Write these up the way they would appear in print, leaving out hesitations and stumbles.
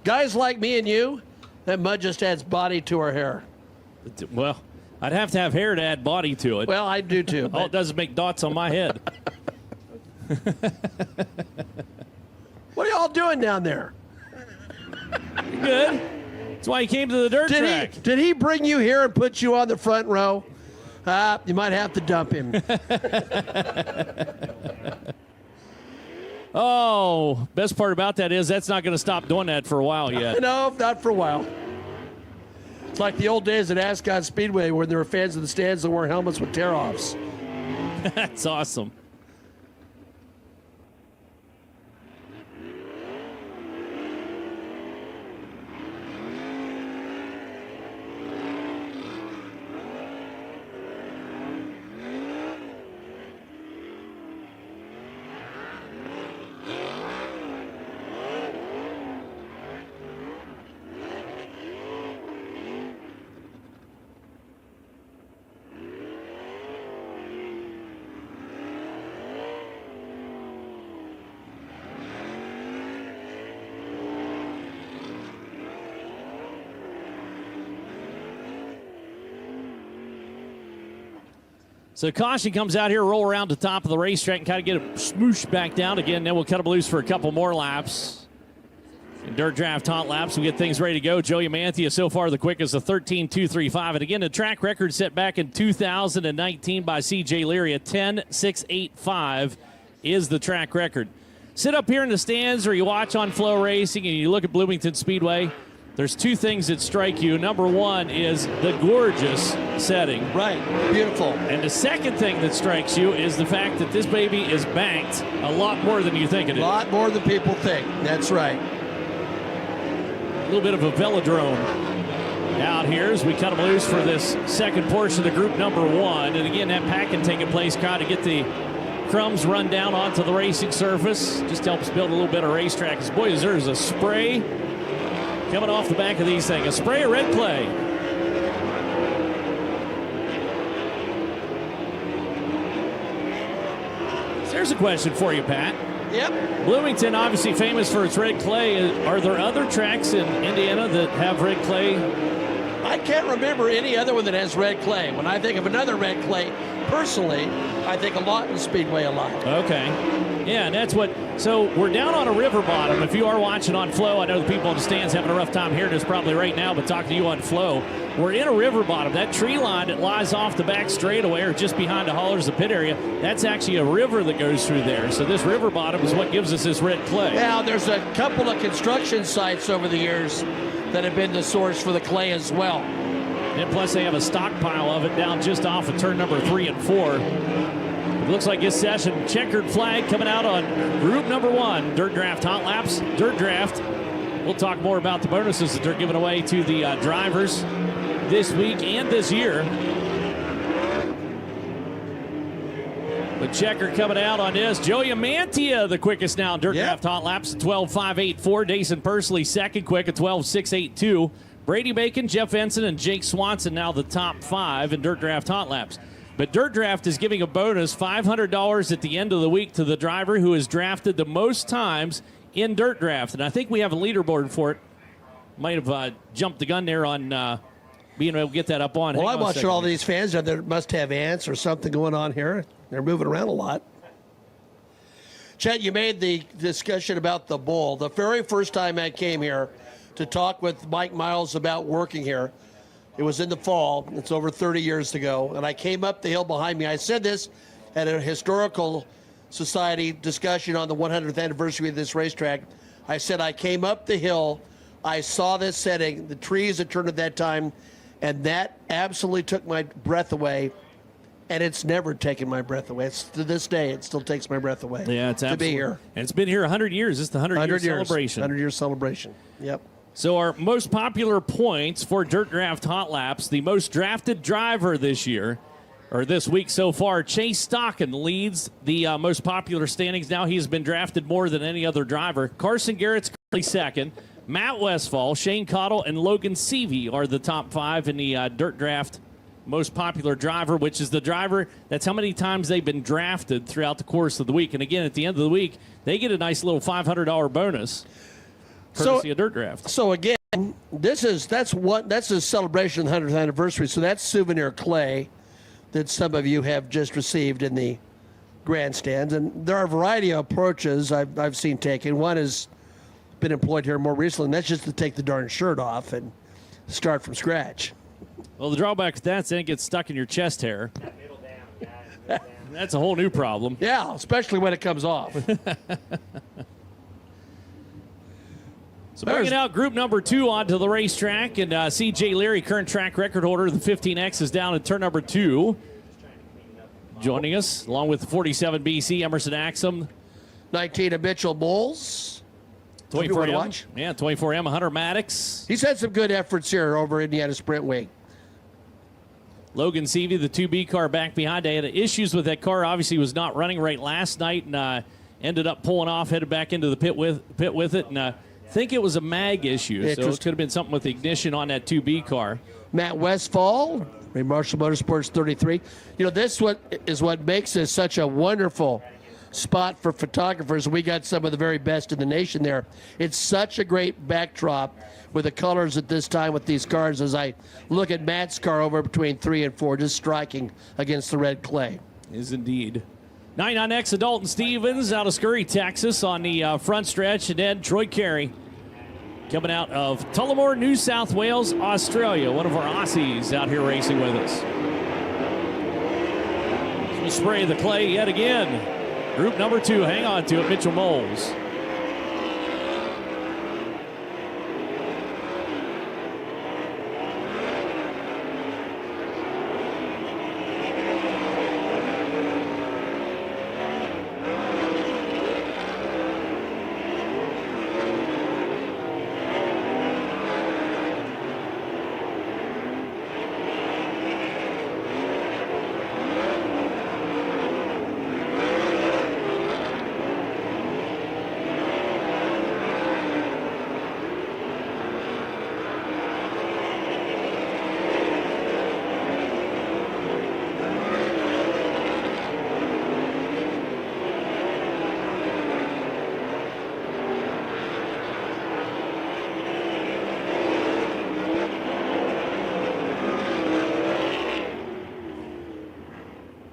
Guys like me and you, that mud just adds body to our hair. Well, I'd have to have hair to add body to it. Well, I do too. All it does is make dots on my head. What are y'all doing down there? Good. That's why he came to the dirt track. Did he bring you here and put you on the front row? You might have to dump him. Oh, best part about that is that's not going to stop doing that for a while yet. No, not for a while. It's like the old days at Ascot Speedway when there were fans in the stands that wore helmets with tear-offs. That's awesome. So caution comes out here, roll around the top of the racetrack and kind of get a smoosh back down again. Then we'll cut them loose for a couple more laps. In dirt draft hot laps, we get things ready to go. Joey Manthia so far the quickest, a 13.235. And again, the track record set back in 2019 by C.J. Leary, a 10.685 is the track record. Sit up here in the stands or you watch on FloRacing and you look at Bloomington Speedway. There's two things that strike you. Number one is the gorgeous setting. Right, beautiful. And the second thing that strikes you is the fact that this baby is banked a lot more than you think it is. A lot more than people think. That's right. A little bit of a velodrome out here as we cut them loose for this second portion of group number one. And again, that packing taking place, trying to get the crumbs run down onto the racing surface. Just helps build a little bit of racetrack. Because boy, there's a spray coming off the back of these things. A spray of red clay. There's a question for you, Pat. Yep. Bloomington, obviously famous for its red clay. Are there other tracks in Indiana that have red clay? I can't remember any other one that has red clay. When I think of another red clay, personally, I think a Lawton Speedway a lot. Okay. Yeah, and that's what. So we're down on a river bottom. If you are watching on Flow, I know the people in the stands having a rough time hearing this probably right now, but talking to you on Flow, we're in a river bottom. That tree line that lies off the back straightaway or just behind the haulers, the pit area, that's actually a river that goes through there. So this river bottom is what gives us this red clay. Now, there's a couple of construction sites over the years that have been the source for the clay as well. And plus they have a stockpile of it down just off of turn number 3 and 4. It looks like this session, checkered flag coming out on group number 1, Dirt Draft Hot Laps, Dirt Draft. We'll talk more about the bonuses that they're giving away to the drivers this week and this year. The checker coming out on this. Joey Manthia, the quickest now in Dirt Draft Hot Laps, 12.584. Dason Pursley, second quick at 12.682. Brady Bacon, Jeff Ensign, and Jake Swanson now the top 5 in Dirt Draft Hot Laps. But Dirt Draft is giving a bonus, $500 at the end of the week to the driver who has drafted the most times in Dirt Draft. And I think we have a leaderboard for it. Might have jumped the gun there on being able to get that up on. Well, I watched all these fans. They must have ants or something going on here. They're moving around a lot. Chet, you made the discussion about the bull. The very first time I came here to talk with Mike Miles about working here, it was in the fall. It's over 30 years ago. And I came up the hill behind me. I said this at a historical society discussion on the 100th anniversary of this racetrack. I said I came up the hill, I saw this setting, the trees had turned at that time, and that absolutely took my breath away. And it's never taken my breath away. It's, to this day, it still takes my breath away. Yeah, it's to be here. And it's been here 100 years. It's the 100-year celebration. 100-year celebration. Yep. So our most popular points for Dirt Draft Hot Laps, the most drafted driver this year, or this week so far, Chase Stockin leads the most popular standings. Now he's been drafted more than any other driver. Carson Garrett's currently second. Matt Westfall, Shane Cottle, and Logan Seavey are the top 5 in the Dirt Draft most popular driver, which is the driver, that's how many times they've been drafted throughout the course of the week. And again, at the end of the week, they get a nice little $500 bonus. courtesy of Dirt Draft. So again, that's a celebration of the 100th anniversary. So that's souvenir clay that some of you have just received in the grandstands, and there are a variety of approaches I've seen taken. One has been employed here more recently, and that's just to take the darn shirt off and start from scratch. Well, the drawback to that is then it gets stuck in your chest hair. That's a whole new problem. Yeah, especially when it comes off. So bringing out group number 2 onto the racetrack, and C.J. Leary, current track record holder, the 15X is down in turn number 2. Joining us, along with the 47 BC, Emerson Axum. 19 habitual bulls. 24M. Yeah, 24M, Hunter Maddox. He's had some good efforts here over Indiana Sprint Week. Logan Seavey, the 2B car back behind. They had issues with that car. Obviously was not running right last night, and ended up pulling off, headed back into the pit with it, and I think it was a mag issue. So it could have been something with the ignition on that 2B car. Matt Westfall, Marshall Motorsports 33. You know, this is what makes this such a wonderful spot for photographers. We got some of the very best in the nation there. It's such a great backdrop with the colors at this time with these cars as I look at Matt's car over between 3 and 4, just striking against the red clay. Is indeed. 99X of Dalton Stevens out of Scurry, Texas on the front stretch, and then Troy Carey coming out of Tullamore, New South Wales, Australia. One of our Aussies out here racing with us. We'll spray the clay yet again. Group number 2, hang on to it, Mitchell Moles.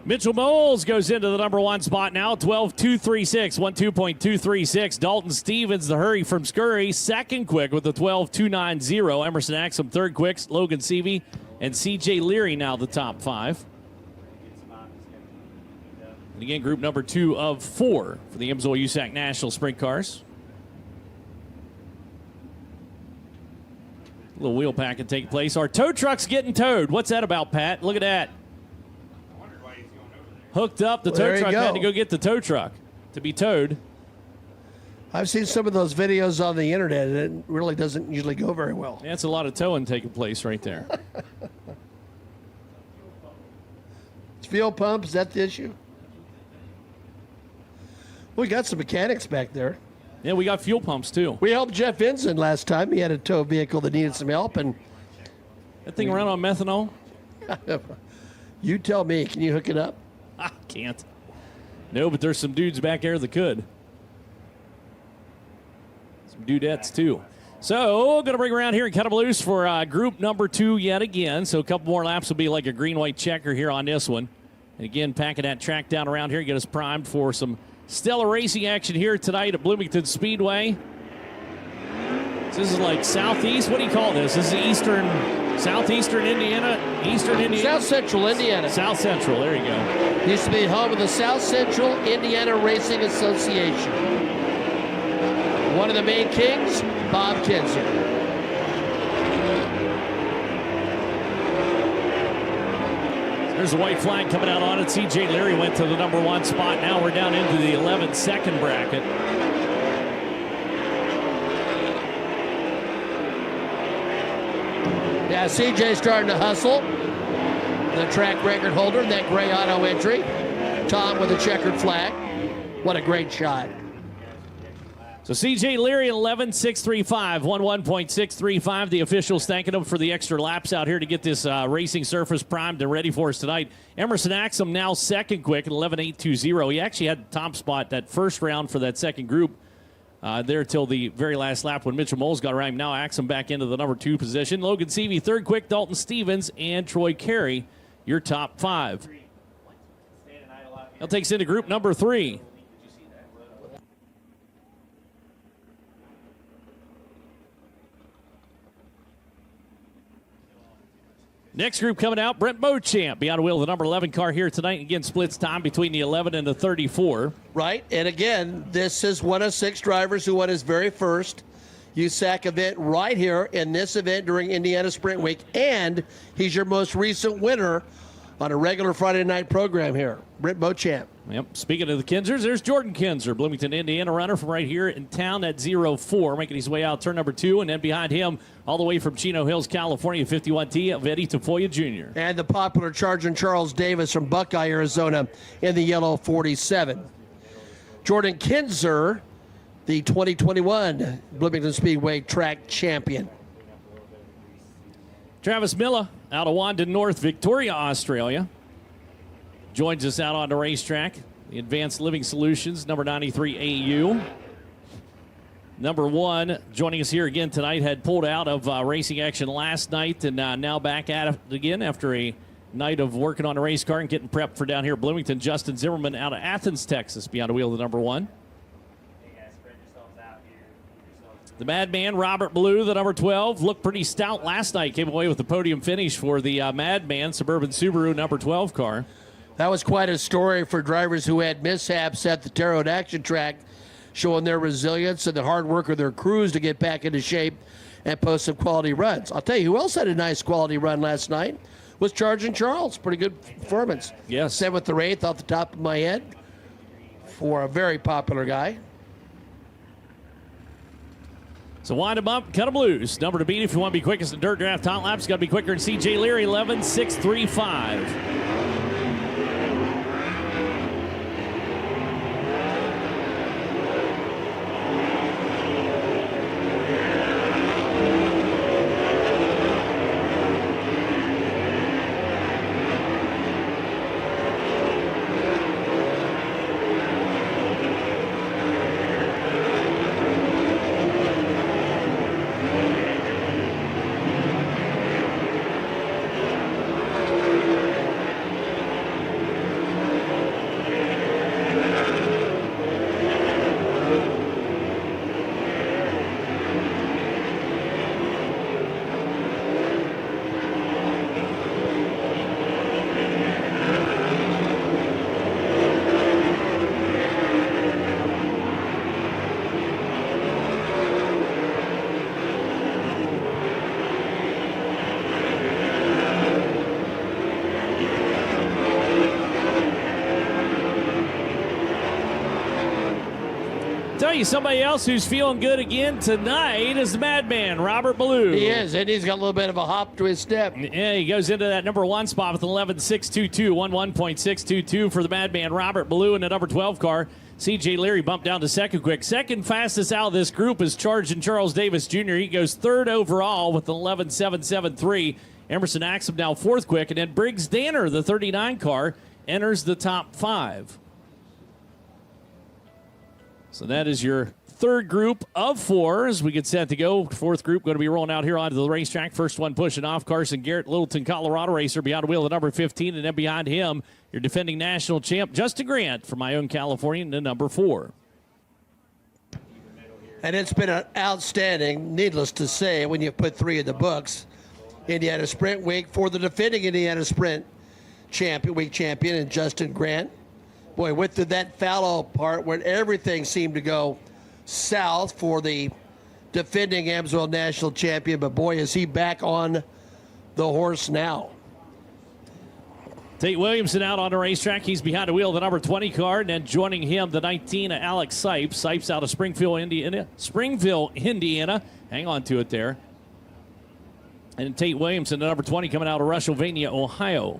Mitchell Moles goes into the number 1 spot now, 12.236, 12.236. Dalton Stevens, the hurry from Scurry, second quick with the 12.290. Emerson Axum, third quick. Logan Seavey and C.J. Leary now the top 5. And again, group number 2 of 4 for the Emsville USAC National Sprint Cars. A little wheel pack can take place. Our tow truck's getting towed. What's that about, Pat? Look at that. Hooked up, the tow truck had to go get the tow truck to be towed. I've seen some of those videos on the internet, and it really doesn't usually go very well. That's a lot of towing taking place right there. It's fuel pump, is that the issue? We got some mechanics back there. Yeah, we got fuel pumps too. We helped Jeff Ensign last time. He had a tow vehicle that needed some help, and that thing ran on methanol? You tell me, can you hook it up? I can't. No, but there's some dudes back there that could. Some dudettes, too. So, going to bring around here and cut them loose for group number 2 yet again. So, a couple more laps will be like a green-white checker here on this one. And again, packing that track down around here, get us primed for some stellar racing action here tonight at Bloomington Speedway. This is like southeast. What do you call this? This is southeastern Indiana? Eastern Indiana? South Central Indiana. South Central, there you go. Used to be home of the South Central Indiana Racing Association. One of the main kings, Bob Kinser. There's a white flag coming out on it. C.J. Leary went to the number 1 spot. Now we're down into the 11-second bracket. Yeah, CJ's starting to hustle. The track record holder, that gray auto entry. Tom with a checkered flag. What a great shot. So C.J. Leary, 11.635, 11.635. The officials thanking him for the extra laps out here to get this racing surface primed and ready for us tonight. Emerson Axum now second quick at 11.820. He actually had the top spot that first round for that second group there till the very last lap when Mitchell Moles got around him. Now Axum back into the number 2 position. Logan Seavey third quick, Dalton Stevens and Troy Carey, your top 5. That takes into group number 3. Next group coming out, Brent Beauchamp behind the wheel of the number 11 car here tonight. Again, splits time between the 11 and the 34. Right, and again, this is one of 6 drivers who won his very first USAC event right here in this event during Indiana Sprint Week, and he's your most recent winner on a regular Friday night program here, Brent Beauchamp. Yep. Speaking of the Kinsers, there's Jordan Kinser, Bloomington, Indiana runner from right here in town at 04, making his way out turn number 2, and then behind him, all the way from Chino Hills, California, 51T of Eddie Tafoya Jr. And the popular Charging Charles Davis from Buckeye, Arizona, in the yellow 47. Jordan Kinser, the 2021 Bloomington Speedway track champion. Travis Miller out of Wandon North, Victoria, Australia, joins us out on the racetrack. The Advanced Living Solutions, number 93 AU. Number 1 joining us here again tonight, had pulled out of racing action last night and now back at it again after a night of working on a race car and getting prepped for down here Bloomington. Justin Zimmerman out of Athens, Texas, behind the wheel of the number 1. The Madman, Robert Blue, the number 12, looked pretty stout last night. Came away with the podium finish for the Madman Suburban Subaru number 12 car. That was quite a story for drivers who had mishaps at the Terre Haute Action Track, showing their resilience and the hard work of their crews to get back into shape and post some quality runs. I'll tell you who else had a nice quality run last night was Charging Charles. Pretty good performance. Yes. 7th or 8th off the top of my head for a very popular guy. So wind them up, cut them loose. Number to beat if you want to be quickest in dirt draft hot laps. Got to be quicker than C.J. Leary, 11.635. Tell you, somebody else who's feeling good again tonight is the Madman, Robert Blue. He is, and he's got a little bit of a hop to his step. Yeah, he goes into that number 1 spot with an 11.622, 11.622 for the Madman, Robert Blue, in the number 12 car. C.J. Leary bumped down to second quick. Second fastest out of this group is Charging Charles Davis Jr. He goes 3rd overall with an 11.773. Emerson Axum now 4th quick, and then Briggs Danner, the 39 car, enters the top 5. So that is your 3rd group of 4 as we get set to go. 4th group going to be rolling out here onto the racetrack. First one pushing off, Carson Garrett, Littleton, Colorado racer, behind the wheel of number 15. And then behind him, your defending national champ, Justin Grant from my own California, in the number 4. And it's been an outstanding, needless to say, when you put 3 in the books, Indiana Sprint Week for the defending Indiana Sprint Week champion and Justin Grant. Boy, went through that fallow part where everything seemed to go south for the defending Amsoil National Champion, but boy, is he back on the horse now. Tate Williamson out on the racetrack. He's behind the wheel of the number 20 car, and then joining him, the 19, Alex Sipes. Sipes out of Springfield, Indiana. Hang on to it there. And Tate Williamson, the number 20, coming out of Russellvania, Ohio.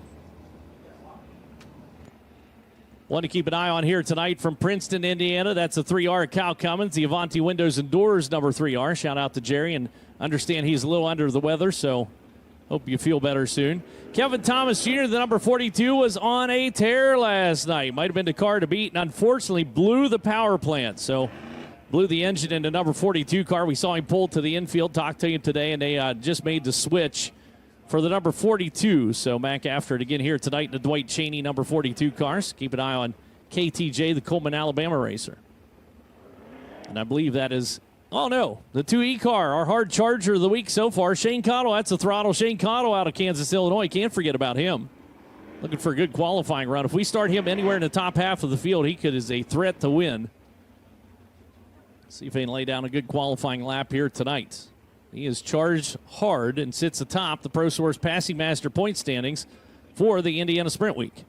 One to keep an eye on here tonight from Princeton, Indiana. That's a 3R, Cal Cummins. The Avanti Windows and Doors, number 3R. Shout out to Jerry, and understand he's a little under the weather, so hope you feel better soon. Kevin Thomas Jr., the number 42, was on a tear last night. Might have been the car to beat, and unfortunately blew the power plant. So blew the engine into number 42 car. We saw him pull to the infield, talked to him today, and they just made the switch for the number 42. So Mac after it again here tonight in the Dwight Cheney number 42 cars. Keep an eye on KTJ, the Coleman, Alabama racer. And I believe that is, oh no, the 2E car, our hard charger of the week so far. Shane Cottle, that's the throttle. Shane Cottle out of Kansas, Illinois. Can't forget about him. Looking for a good qualifying run. If we start him anywhere in the top half of the field, he is a threat to win. See if he can lay down a good qualifying lap here tonight. He is charged hard and sits atop the ProSource Passing Master point standings for the Indiana Sprint Week.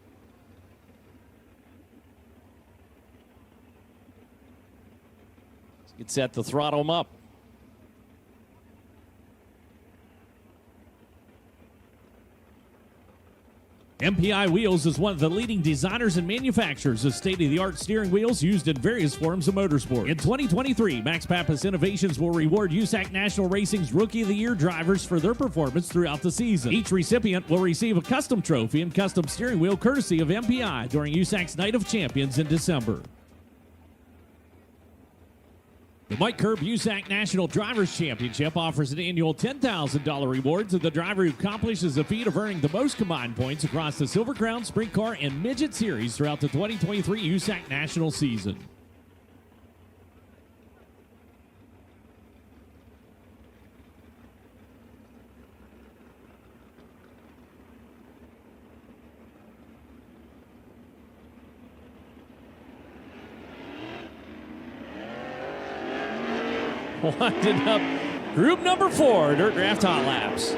Get set to throttle him up. MPI Wheels is one of the leading designers and manufacturers of state-of-the-art steering wheels used in various forms of motorsport. In 2023, Max Pappas Innovations will reward USAC National Racing's Rookie of the Year drivers for their performance throughout the season. Each recipient will receive a custom trophy and custom steering wheel courtesy of MPI during USAC's Night of Champions in December. The Mike Curb USAC National Drivers Championship offers an annual $10,000 reward to the driver who accomplishes the feat of earning the most combined points across the Silver Crown, Sprint Car, and Midget Series throughout the 2023 USAC National season. Winding up group number 4, Dirt Draft Hot Laps.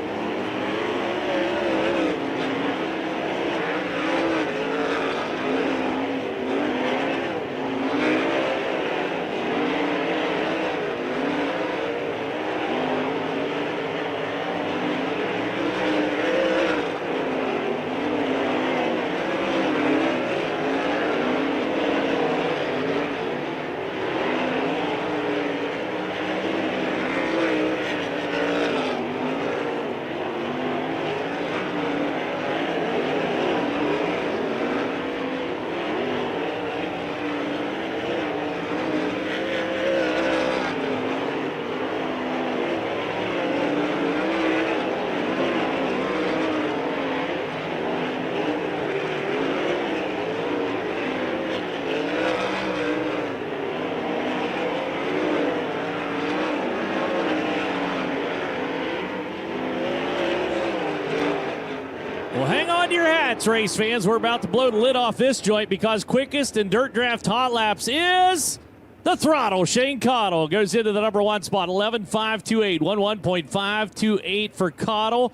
Well, hang on to your hats, race fans. We're about to blow the lid off this joint because quickest in Dirt Draft Hot Laps is the throttle. Shane Cottle goes into the number 1 spot, 11.528, 11.528 for Cottle.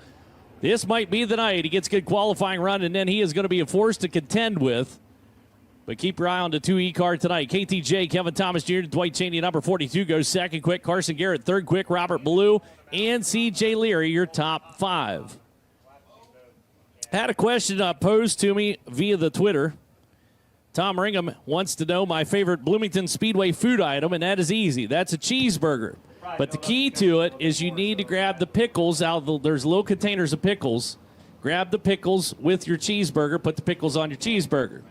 This might be the night. He gets a good qualifying run, and then he is going to be a force to contend with. But keep your eye on the 2E car tonight. KTJ, Kevin Thomas Jr., Dwight Cheney, number 42, goes second quick. Carson Garrett, third quick. Robert Ballou and C.J. Leary, your top 5. Had a question posed to me via the Twitter. Tom Ringham wants to know my favorite Bloomington Speedway food item, and that is easy. That's a cheeseburger. But the key to it is you need to grab the pickles out of there's little containers of pickles. Grab the pickles with your cheeseburger. Put the pickles on your cheeseburger.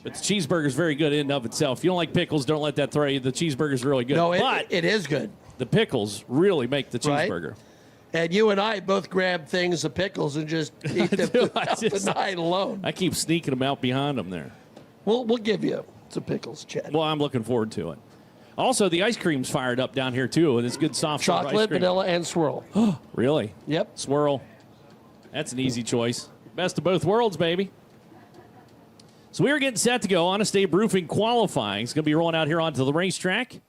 But the cheeseburger is very good in and of itself. If you don't like pickles, don't let that throw you. The cheeseburger is really good. No, but it is good. The pickles really make the cheeseburger. Right? And you and I both grab things of pickles and just eat them throughout the night alone. I keep sneaking them out behind them there. We'll give you some pickles, Chad. Well, I'm looking forward to it. Also, the ice cream's fired up down here, too, and it's good soft serve ice chocolate, cream. vanilla, and swirl. Really? Yep. Swirl. That's an easy choice. Best of both worlds, baby. So we are getting set to go. Honest Abe Roofing qualifying. It's going to be rolling out here onto the racetrack.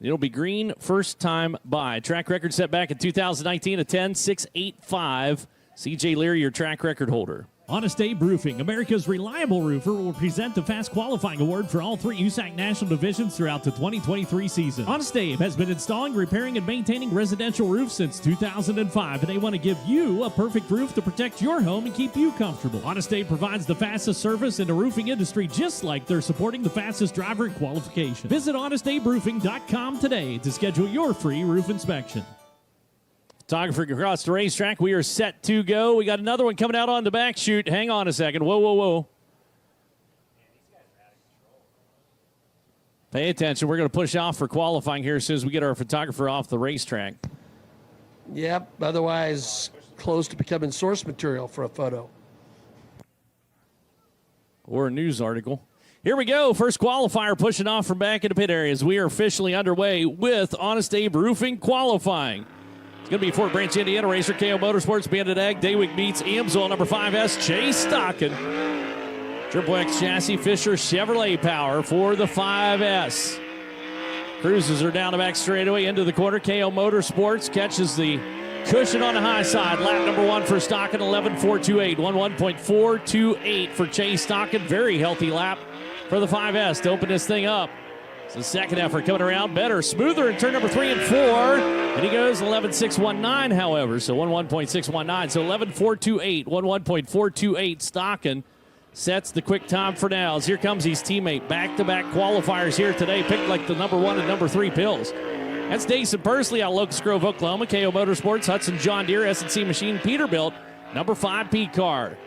It'll be green first time by. Track record set back in 2019, a 10.685. C.J. Leary, your track record holder. Honest Abe Roofing, America's reliable roofer, will present the Fast Qualifying Award for all 3 USAC National Divisions throughout the 2023 season. Honest Abe has been installing, repairing, and maintaining residential roofs since 2005, and they want to give you a perfect roof to protect your home and keep you comfortable. Honest Abe provides the fastest service in the roofing industry, just like they're supporting the fastest driver in qualification. Visit honestaberoofing.com today to schedule your free roof inspection. Photographer across the racetrack. We are set to go. We got another one coming out on the back chute. Hang on a second. Whoa, whoa, whoa. Pay attention. We're going to push off for qualifying here as soon as we get our photographer off the racetrack. Yep, otherwise close to becoming source material for a photo. Or a news article. Here we go. First qualifier pushing off from back in the pit areas. We are officially underway with Honest Abe Roofing qualifying. It's going to be Fort Branch, Indiana racer, KO Motorsports, Bandit Ag, Daywick meets Amsoil, number 5S, Chase Stocking. Triple X chassis, Fisher Chevrolet power for the 5S. Cruises are down the back straightaway into the corner. KO Motorsports catches the cushion on the high side. Lap number 1 for Stocking, 11.428. 11.428 for Chase Stocking. Very healthy lap for the 5S to open this thing up. It's the second effort coming around better, smoother in turn number 3 and 4. And he goes 11.619, however, so 11.619. So 11.428, 11.428 Stocking sets the quick time for now. As here comes his teammate. Back-to-back qualifiers here today. Picked like the number 1 and number 3 pills. That's Dason Persley out of Locust Grove, Oklahoma. KO Motorsports, Hudson John Deere, S&C Machine, Peterbilt, number 5 P car.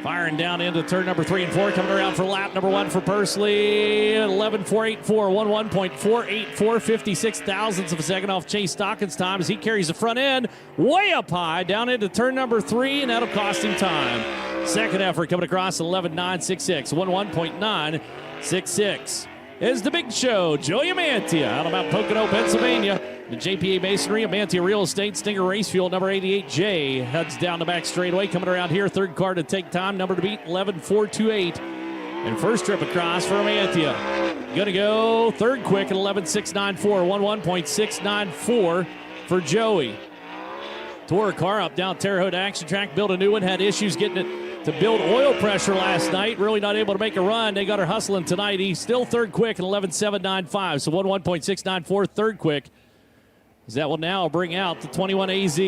Firing down into turn number 3 and 4. Coming around for lap number 1 for Persley. 11.484, 11.484, 56 thousandths of a second off Chase Stocking's time as he carries the front end way up high down into turn number 3, and that'll cost him time. Second effort coming across 11.966, 11.966. Is the big show. Joey Amantia out of Mount Pocono, Pennsylvania. The JPA Masonry, Amantia Real Estate, Stinger Race Fuel, number 88J heads down the back straightaway. Coming around here, third car to take time, number to beat, 11.428. And first trip across for Amantia. Gonna go third quick at 11.694, 11.694 for Joey. Tore a car up down Terre Haute Action Track, built a new one, had issues getting it to build oil pressure last night. Really not able to make a run. They got her hustling tonight. He's still third quick at 11.795, so 11.694 third quick. That will now bring out the 21 AZ.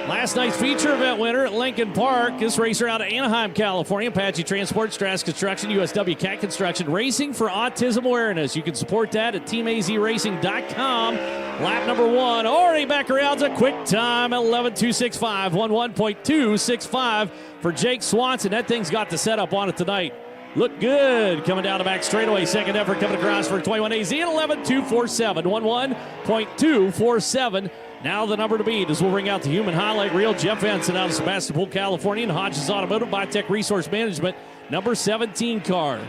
Last night's feature event winner at Lincoln Park. This racer out of Anaheim, California. Apache Transport, Strass Construction, USW Cat Construction. Racing for Autism Awareness. You can support that at teamazracing.com. Lap number 1. Already back around a quick time at 11.265. 11.265 for Jake Swanson. That thing's got the setup on it tonight. Look good coming down the back straightaway. Second effort coming across for 21 AZ at 11.247. 11.247. Now the number to beat as we'll bring out the human highlight reel. Jeff Ensign out of Sebastopol, California. And Hodges Automotive, Biotech Resource Management, number 17 car.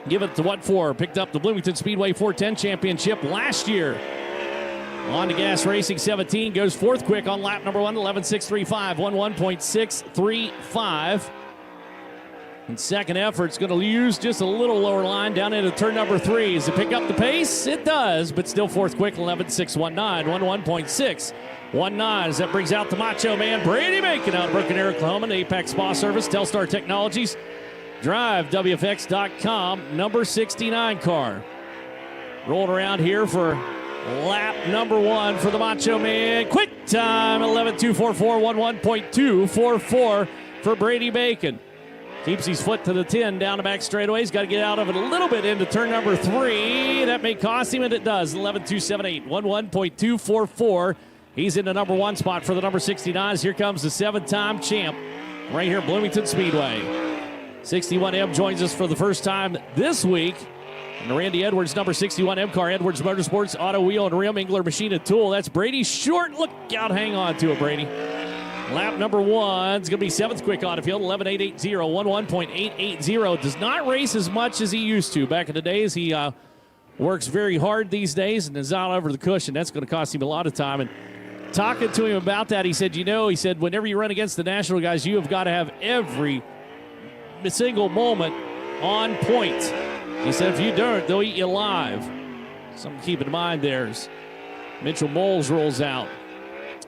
Give it to what for? Picked up the Bloomington Speedway 410 championship last year. On to Gas Racing 17. Goes fourth quick on lap number 1, 11.635. 11.635. And second effort's going to use just a little lower line down into turn number 3. Does it pick up the pace? It does, but still fourth quick, 11.619, 11.619. As that brings out the Macho Man, Brady Bacon out of Broken Arrow, Oklahoma, and Apex Spa Service, Telstar Technologies, Drive, WFX.com, number 69 car. Rolling around here for lap number 1 for the Macho Man. Quick time, 11.244, 11.244 for Brady Bacon. Keeps his foot to the 10 down the back straightaway. He's got to get out of it a little bit into turn number 3. That may cost him, and it does. 11.278, 11.244. He's in the number 1 spot for the number 69s. Here comes the 7-time champ right here, Bloomington Speedway. 61M joins us for the first time this week. And the Randy Edwards, number 61M car, Edwards Motorsports, Auto Wheel and Rim, Engler Machine and Tool. That's Brady Short. Look out, hang on to it, Brady. Lap number 1 is going to be 7th quick on the field, 11.880, 11.880. Does not race as much as he used to. Back in the days, he works very hard these days and is out over the cushion. That's going to cost him a lot of time. And talking to him about that, he said, whenever you run against the national guys, you have got to have every single moment on point. He said, if you don't, they'll eat you alive. Something to keep in mind there as Mitchell Moles rolls out.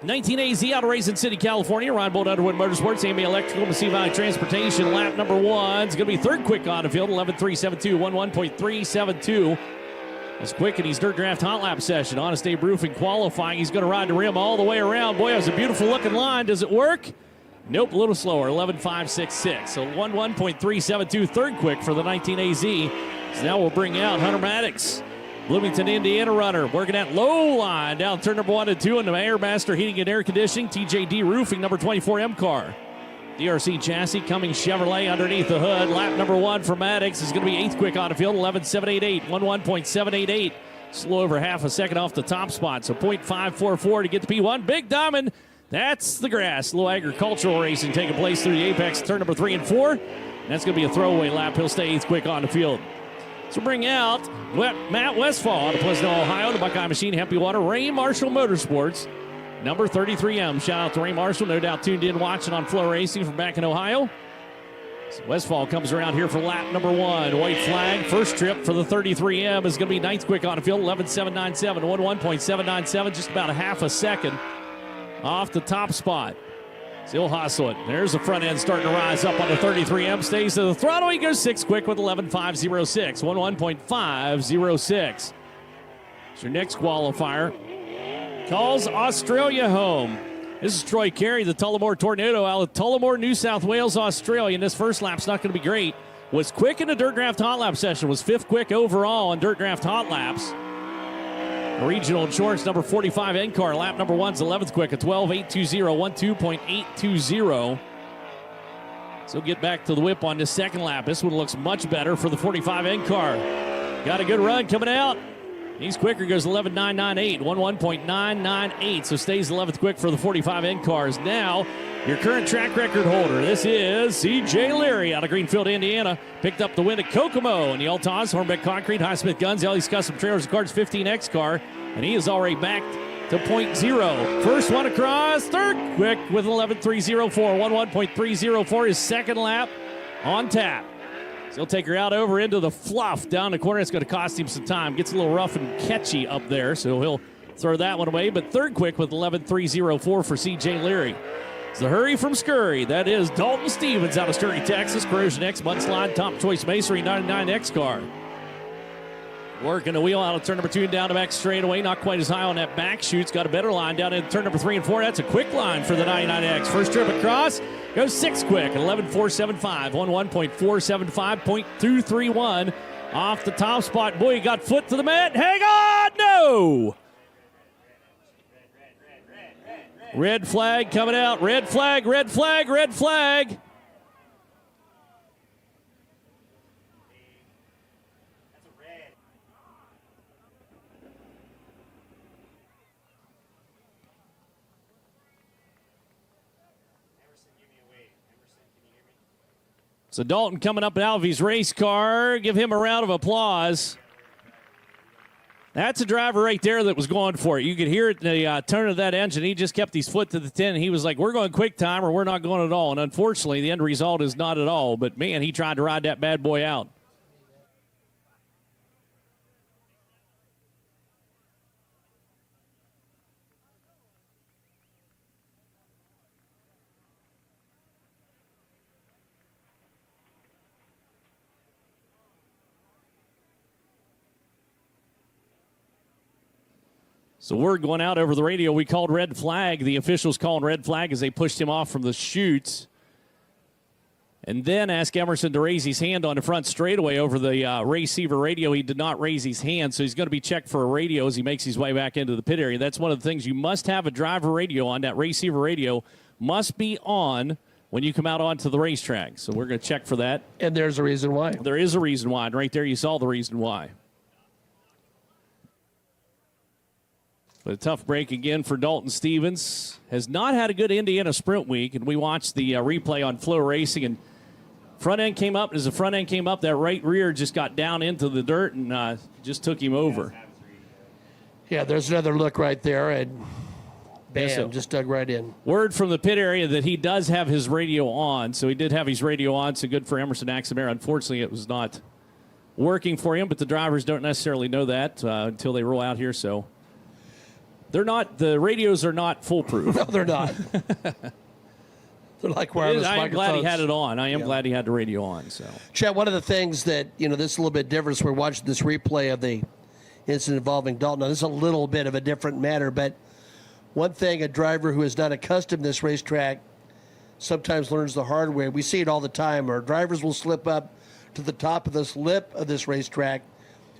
19 AZ out of Raisin City, California. Ron Bolt, Underwood Motorsports, AMA Electrical, Massive Valley Transportation. Lap number 1 is going to be third quick on the field, 11.372, 11.372. That's quick in his dirt draft hot lap session. Honest Abe Roofing qualifying. He's going to ride the rim all the way around. Boy, that was a beautiful looking line. Does it work? Nope, a little slower, 11.566. So 11.372, third quick for the 19 AZ. So now we'll bring out Hunter Maddox. Bloomington, Indiana runner, working at low line down turn number 1 and 2 in the Airmaster Heating and Air Conditioning. TJD Roofing, number 24 M car. DRC chassis, Cummins Chevrolet underneath the hood. Lap number 1 for Maddox is going to be 8th quick on the field, 11.788, 11.788. Slow over half a second off the top spot, so 0.544 to get to P1. Big Diamond, that's the grass. A little agricultural racing taking place through the apex, turn number 3 and 4. And that's going to be a throwaway lap. He'll stay 8th quick on the field. So bring out Matt Westfall out of Pleasant, Ohio, the Buckeye Machine, Happy Water, Ray Marshall Motorsports. Number 33M. Shout out to Ray Marshall, no doubt tuned in watching on FloRacing from back in Ohio. So Westfall comes around here for lap number 1. White flag, first trip for the 33M is going to be 9th quick on the field, 11.797, 11.797, just about a half a second off the top spot. Still hustling. There's the front end starting to rise up on the 33M. Stays to the throttle. He goes 6th quick with 11.506, 11.506. So your next qualifier calls Australia home. This is Troy Carey, the Tullamore Tornado out of Tullamore, New South Wales, Australia. And this first lap's not going to be great. Was quick in the Dirt Draft Hot Lap session. Was 5th quick overall on Dirt Draft Hot Laps. Regional Insurance number 45 NCAR. Lap number 1's 11th quick at 12.820, 12.820. So get back to the whip on this second lap. This one looks much better for the 45 NCAR. Got a good run coming out. He's quicker, goes 11.998, 11.998. So stays 11th quick for the 45 NCARs. Now, your current track record holder. This is C.J. Leary out of Greenfield, Indiana. Picked up the win at Kokomo in the Altas, Hornbeck Concrete, Highsmith Guns, Ellie's Custom Trailers and Cards 15X car. And he is already back to .0. First one across, 3rd quick with 11.304, 11.304. His second lap on tap. So he'll take her out over into the fluff down the corner. It's going to cost him some time. Gets a little rough and catchy up there, so he'll throw that one away. But 3rd quick with 11.304 for C.J. Leary. It's the hurry from Scurry. That is Dalton Stevens out of Scurry, Texas. Corrosion X, Mudslide, Top Choice Masonry, 99X car. Working the wheel out of turn number 2 and down the back straightaway. Not quite as high on that back chute. Got a better line down in turn number 3 and 4. That's a quick line for the 99X. First trip across. Goes 6th quick at 11.475. 11.475. 0.231 off the top spot. Boy, he got foot to the mat. Hang on! No! Red flag coming out. Red flag, red flag, red flag. So Dalton coming up out of his race car. Give him a round of applause. That's a driver right there that was going for it. You could hear it in the turn of that engine. He just kept his foot to the 10. He was like, we're going quick time or we're not going at all. And unfortunately, the end result is not at all. But, man, he tried to ride that bad boy out. So word going out over the radio, we called red flag. The officials called red flag as they pushed him off from the chute. And then asked Emerson to raise his hand on the front straightaway over the receiver radio. He did not raise his hand, so he's going to be checked for a radio as he makes his way back into the pit area. That's one of the things. You must have a driver radio on. That receiver radio must be on when you come out onto the racetrack. So we're going to check for that. And there's a reason why. There is a reason why. And right there you saw the reason why. But a tough break again for Dalton Stevens. Has not had a good Indiana Sprint week, and we watched the replay on FloRacing, and front end came up. As the front end came up, that right rear just got down into the dirt and just took him over. Yeah, there's another look right there, and bam, so just dug right in. Word from the pit area that he does have his radio on, so he did have his radio on, so good for Emerson Axamera. Unfortunately, it was not working for him, but the drivers don't necessarily know that until they roll out here, so... They're not. The radios are not foolproof. No, they're not. They're like wireless microphones. I am glad he had it on. I am glad he had the radio on. So, Chad, one of the things that, this is a little bit different. So we're watching this replay of the incident involving Dalton. Now, this is a little bit of a different matter, but one thing a driver who is not accustomed to this racetrack sometimes learns the hard way. We see it all the time. Our drivers will slip up to the top of this lip of this racetrack,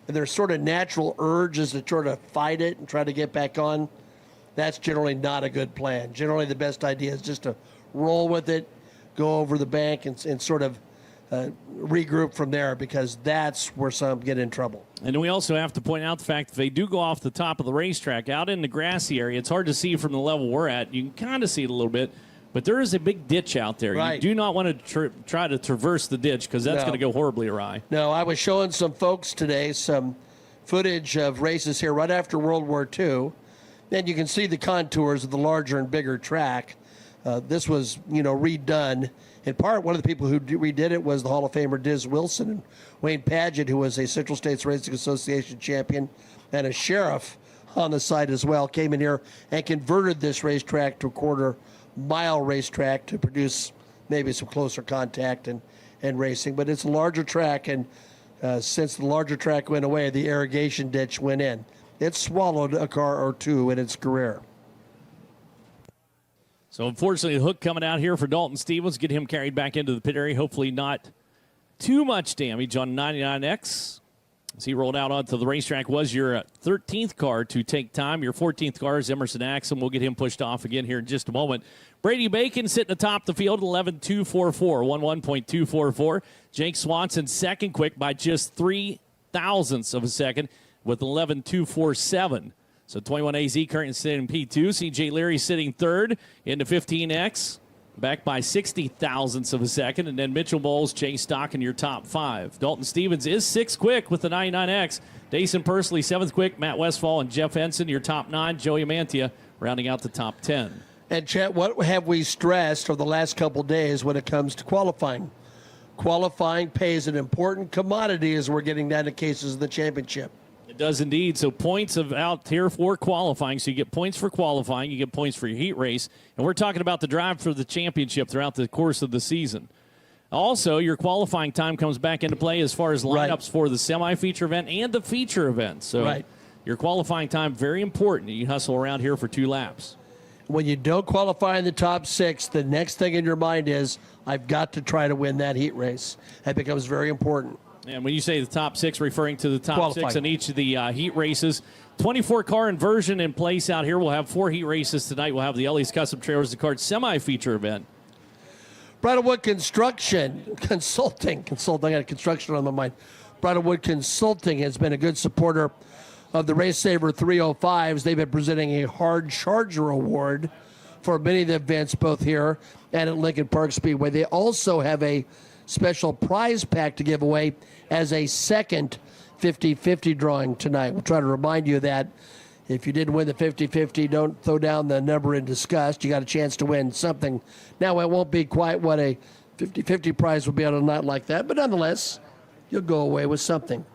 and their sort of natural urge is to sort of fight it and try to get back on. That's generally not a good plan. Generally, the best idea is just to roll with it, go over the bank and sort of regroup from there, because that's where some get in trouble. And we also have to point out the fact that they do go off the top of the racetrack out in the grassy area. It's hard to see from the level we're at. You can kind of see it a little bit, but there is a big ditch out there. Right. You do not want to try to traverse the ditch, because that's going to go horribly awry. No, I was showing some folks today some footage of races here right after World War II, and you can see the contours of the larger and bigger track. This was, redone. In part, one of the people who redid it was the Hall of Famer Diz Wilson and Wayne Padgett, who was a Central States Racing Association champion and a sheriff on the side as well, came in here and converted this racetrack to a quarter-mile racetrack to produce maybe some closer contact and racing. But it's a larger track, and since the larger track went away, the irrigation ditch went in. It swallowed a car or two in its career. So, unfortunately, the hook coming out here for Dalton Stevens. Get him carried back into the pit area. Hopefully not too much damage on 99X. As he rolled out onto the racetrack, was your 13th car to take time. Your 14th car is Emerson Axum. We'll get him pushed off again here in just a moment. Brady Bacon sitting atop the field, 11.244, 11.244. Jake Swanson second quick by just 3 thousandths of a second with 11.247. So 21AZ currently sitting in P2. CJ Leary sitting third into 15X, back by 60 thousandths of a second. And then Mitchell Bowles, Jay Stock in your top 5. Dalton Stevens is 6th quick with the 99X. Dayson Pursley 7th quick. Matt Westfall and Jeff Henson your top 9. Joey Mantia rounding out the top 10. And Chet, what have we stressed over the last couple days when it comes to qualifying? Qualifying pays an important commodity as we're getting down to cases of the championship. It does indeed. So points of out here for qualifying. So you get points for qualifying. You get points for your heat race. And we're talking about the drive for the championship throughout the course of the season. Also, your qualifying time comes back into play as far as lineups for the semi-feature event and the feature event. So your qualifying time, very important. You hustle around here for 2 laps. When you don't qualify in the top 6, the next thing in your mind is, I've got to try to win that heat race. That becomes very important. And when you say the top 6, referring to the top qualifying 6 in each of the heat races. 24-car inversion in place out here. We'll have 4 heat races tonight. We'll have the Ellie's Custom Trailers the Card semi-feature event. Bridalwood Consulting, I got construction on my mind. Bridalwood Consulting has been a good supporter of the Race Saver 305s. They've been presenting a Hard Charger Award for many of the events, both here and at Lincoln Park Speedway. They also have a special prize pack to give away as a second 50-50 drawing tonight. We'll try to remind you of that. If you didn't win the 50-50, don't throw down the number in disgust. You got a chance to win something. Now, it won't be quite what a 50-50 prize will be on a night like that, but nonetheless, you'll go away with something.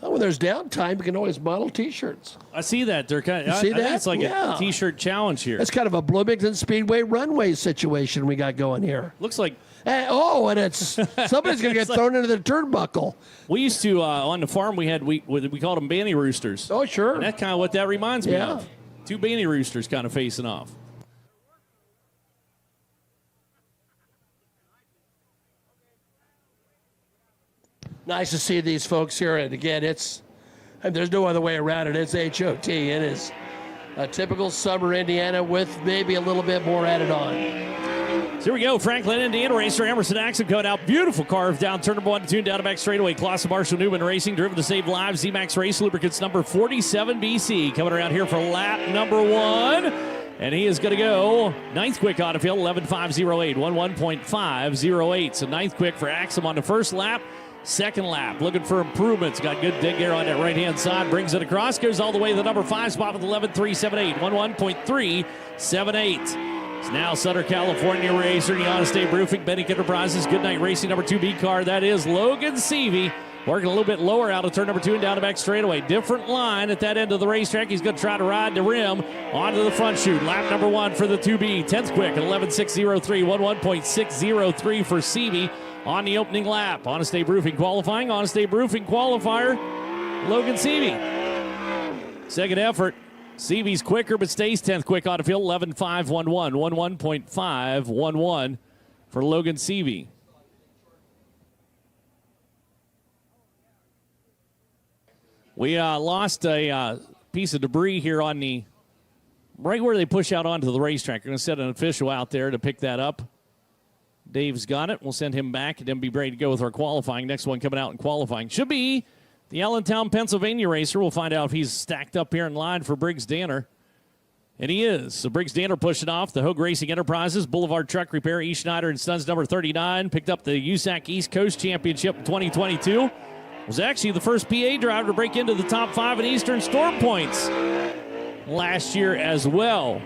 Oh, when there's downtime, you can always model T-shirts. I see that. They're kind of, you see I that? think it's like a T-shirt challenge here. It's kind of a Bloomington Speedway runway situation we got going here. Looks like. And it's somebody's going to get thrown into the turnbuckle. We used to on the farm we called them banty roosters. Oh, sure. And that's kind of what that reminds me of. 2 banty roosters kind of facing off. Nice to see these folks here. And again, there's no other way around it. It's HOT. It is a typical summer Indiana with maybe a little bit more added on. So here we go. Franklin, Indiana racer Emerson Axum coming out. Beautiful carve down turn number 1 to 2 down to back straightaway. Clausen Marshall Newman Racing, driven to save lives. ZMAX Race Lubricants number 47 BC coming around here for lap number 1. And he is going to go 9th quick on the field, 11.508, 11.508. So 9th quick for Axum on the first lap. Second lap, looking for improvements. Got good dig here on that right-hand side. Brings it across, goes all the way to the number 5 spot with 11.378, 11.378. It's now Southern California racer, United State Roofing, Bennick Enterprises, Goodnight Racing number 2B car. That is Logan Seavey. Working a little bit lower out of turn number 2 and down the back straightaway. Different line at that end of the racetrack. He's going to try to ride the rim onto the front chute. Lap number 1 for the 2B. 10th quick at 11.603, 11.603 for Seavey on the opening lap. Honest Abe Roofing qualifying. Honest Abe Roofing qualifier, Logan Seavey. Second effort. Seavey's quicker but stays 10th quick on the field. 11.511, 11.511 for Logan Seavey. We lost a piece of debris here on the right where they push out onto the racetrack. We're going to set an official out there to pick that up. Dave's got it. We'll send him back and then be ready to go with our qualifying. Next one coming out in qualifying should be the Allentown, Pennsylvania racer. We'll find out if he's stacked up here in line for Briggs Danner. And he is. So Briggs Danner pushing off the Hogue Racing Enterprises, Boulevard Truck Repair, E. Schneider and Sons number 39. Picked up the USAC East Coast Championship in 2022. Was actually the first PA driver to break into the top 5 in Eastern Storm points last year as well.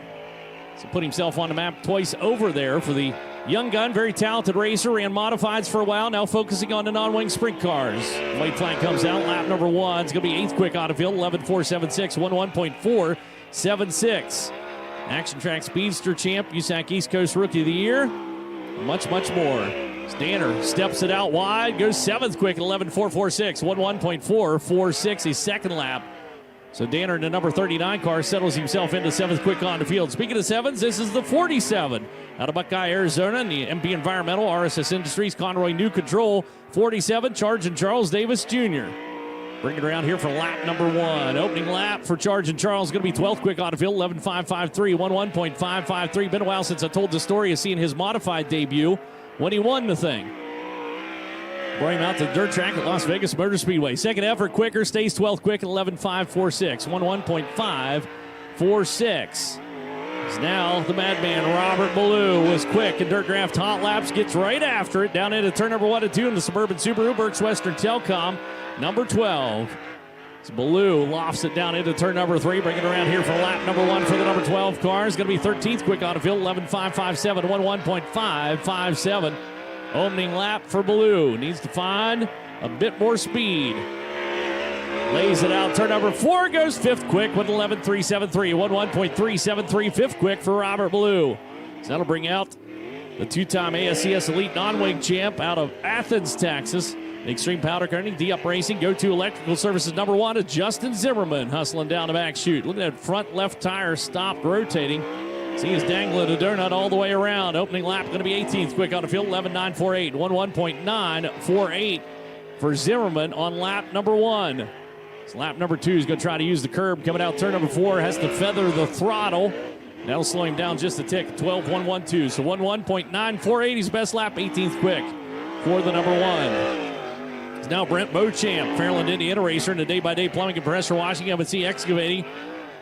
So put himself on the map twice over there for the young gun. Very talented racer. Ran modifieds for a while. Now focusing on the non-wing sprint cars. White flag comes out. Lap number 1. It's going to be 8th quick out of field. 11.476. 11.476. Action Track Speedster Champ. USAC East Coast Rookie of the Year. Much, much more. Danner steps it out wide. Goes 7th quick at 11.446. 11.446. His second lap. So Danner in the number 39 car settles himself into 7th quick on the field. Speaking of 7s, this is the 47 out of Buckeye, Arizona, and the MP Environmental, RSS Industries, Conroy New Control, 47, Charge and Charles Davis Jr. Bring it around here for lap number 1. Opening lap for Charge and Charles going to be 12th quick on the field, 11.553, 11.553. Been a while since I told the story of seeing his modified debut when he won the thing. Brought him out to the dirt track at Las Vegas Motor Speedway. Second effort, quicker, stays 12th quick at 11.546. 11.546. Now the madman, Robert Ballou, was quick in dirt draft hot laps, gets right after it, down into turn number 1 and 2 in the Suburban Subaru, Berks Western Telcom, number 12. So Ballou lofts it down into turn number 3, bringing it around here for lap number 1 for the number 12 car. It's going to be 13th quick on the field, 11.557, 11.557. Opening lap for Ballou. Needs to find a bit more speed. Lays it out. Turn number 4 goes 5th quick with 11.373. 11.373. 5th quick for Robert Ballou. So that'll bring out the 2-time ASCS Elite Non-Wing Champ out of Athens, Texas. Extreme Powder Coating, D-Up Racing, Go-To Electrical Services number 1 to Justin Zimmerman, hustling down the back chute. Look at that front left tire stopped rotating. See, he's dangling a donut all the way around. Opening lap going to be 18th quick on the field, 11.948. 11.948 for Zimmerman on lap number 1. So lap number 2 is going to try to use the curb. Coming out turn number 4, has to feather the throttle. That'll slow him down just a tick, 12.112. So 11.948, his best lap, 18th quick for the number 1. It's now Brent Beauchamp, Fairland, Indiana racer in the day-by-day plumbing and pressure washing, M&C excavating.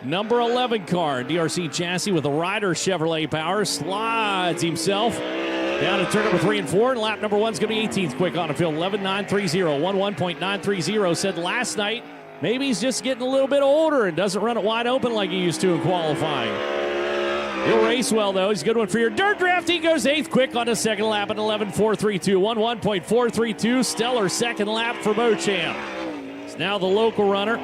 Number 11 car, DRC chassis with a Ryder Chevrolet power. Slides himself down to turn number 3 and 4. And lap number 1 is going to be 18th quick on the field. 11.930. 11.930. Said last night maybe he's just getting a little bit older and doesn't run it wide open like he used to in qualifying. He'll race well, though. He's a good one for your dirt draft. He goes 8th quick on the second lap at 11.432. 11.432. Stellar second lap for Beauchamp. It's now the local runner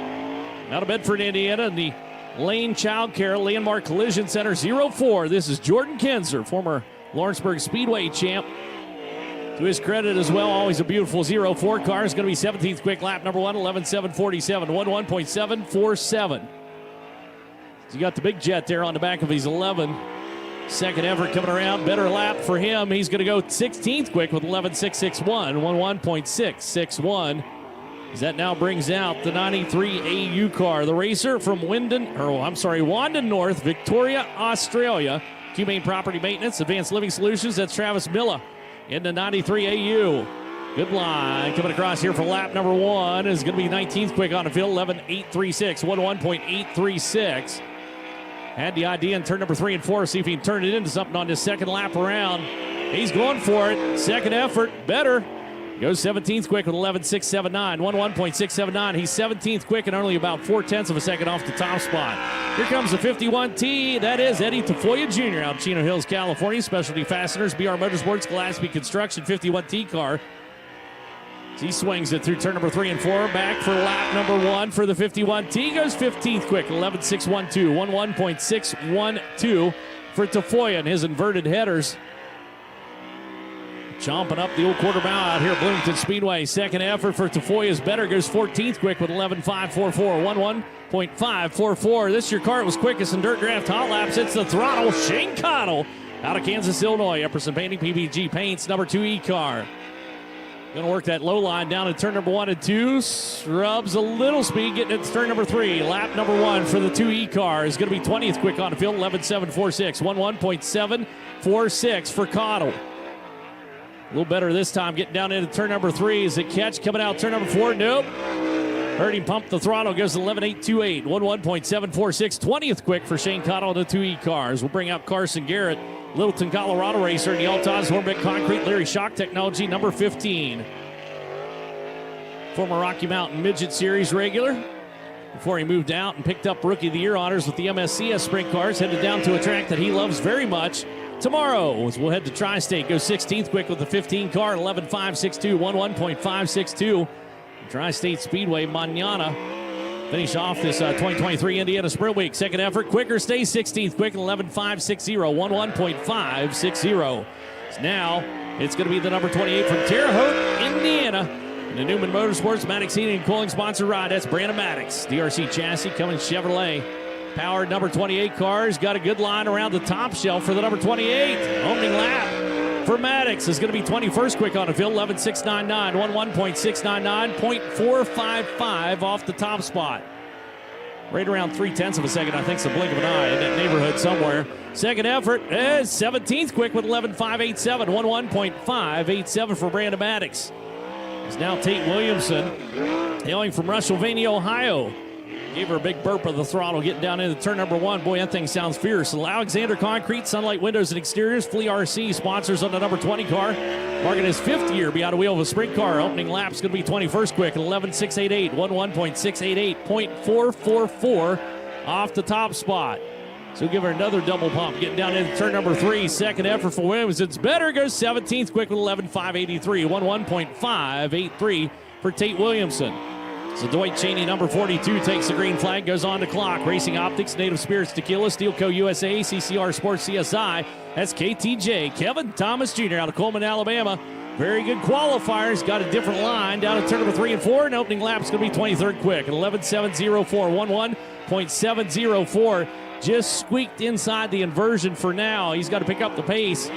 out of Bedford, Indiana, and the Lane Child Care Landmark Collision Center 04. This is Jordan Kinser, former Lawrenceburg Speedway champ. To his credit as well, always a beautiful 04 car. It's going to be 17th quick lap number 1, 11.747, 11.747. So you got the big jet there on the back of his 11. Second effort coming around, better lap for him. He's going to go 16th quick with 11.661, 11.661. That now brings out the 93 AU car. The racer from Wandon North, Victoria, Australia. Humane Property Maintenance, Advanced Living Solutions. That's Travis Milla in the 93 AU. Good line coming across here for lap number 1 is going to be 19th quick on the field, 11.836, 11.836. Had the idea in turn number 3 and 4, see if he can turn it into something on this second lap around. He's going for it. Second effort, better. Goes 17th quick with 11.679, 11.679. He's 17th quick and only about 0.4 of a second off the top spot. Here comes the 51T. That is Eddie Tafoya Jr. out of Chino Hills, California. Specialty Fasteners, BR Motorsports, Gillespie Construction, 51T car. He swings it through turn number 3 and 4. Back for lap number 1 for the 51T. Goes 15th quick, 11.612, 11.612 for Tafoya and his inverted headers. Chomping up the old quarter bow out here at Bloomington Speedway. Second effort for Tafoya's better. Goes 14th quick with 11.544. 11.544. This your car. It was quickest in dirt draft hot laps. It's the throttle. Shane Connell out of Kansas, Illinois. Epperson Painting, PBG Paints, number 2 E car. Going to work that low line down at turn number 1 and 2. Rubs a little speed, getting it to turn number 3. Lap number 1 for the 2E car is going to be 20th quick on the field, 11.746. 11.746 for Cottle. A little better this time, getting down into turn number 3. Is it catch coming out turn number 4? Nope. Heard him pump the throttle, goes to 11.828. 11.746. 20th quick for Shane Cottle in the 2E cars. We'll bring out Carson Garrett, Littleton, Colorado racer, and the Altaz Hornbeck Concrete Larry Shock Technology, number 15. Former Rocky Mountain Midget Series regular. Before he moved out and picked up Rookie of the Year honors with the MSCS Sprint cars, headed down to a track that he loves very much tomorrow, as we'll head to Tri-State. Go 16th quick with the 15 car, 11.562, 11.562. Tri-State Speedway, mañana. Finish off this 2023 Indiana Sprint Week. Second effort, quicker, stays 16th quick, 11.560, 11.560. So now it's going to be the number 28 from Terre Haute, Indiana. And the Newman Motorsports Maddox Heating and Cooling sponsor ride. That's Brandon Maddox. DRC chassis coming Chevrolet. Powered number 28 cars. Got a good line around the top shelf for the number 28. Opening lap for Maddox is going to be 21st quick on the field, 11.699, 11.699, 0.455 off the top spot. Right around 0.3 of a second, I think it's a blink of an eye in that neighborhood somewhere. Second effort is 17th quick with 11.587, 11.587 for Brandon Maddox. It's now Tate Williamson, hailing from Russellvania, Ohio. Gave her a big burp of the throttle, getting down into turn number 1. Boy, that thing sounds fierce. Alexander Concrete, Sunlight Windows and Exteriors, FloRacing sponsors on the number 20 car. Marking his 5th year behind a wheel of a sprint car. Opening lap's going to be 21st quick at 11.688, 11.688, 0.444 off the top spot. So give her another double pump, getting down into turn number 3. Second effort for Williams. It's better, goes 17th quick with 11.583, 11.583 for Tate Williamson. So Dwight Cheney, number 42, takes the green flag, goes on the clock. Racing Optics, Native Spirits Tequila, Steelco USA, CCR Sports CSI. That's KTJ, Kevin Thomas Jr. out of Coleman, Alabama. Very good qualifiers. Got a different line down at turn number 3 and 4. And opening lap's going to be 23rd quick at 11.704, 11.704. Just squeaked inside the inversion for now. He's got to pick up the pace.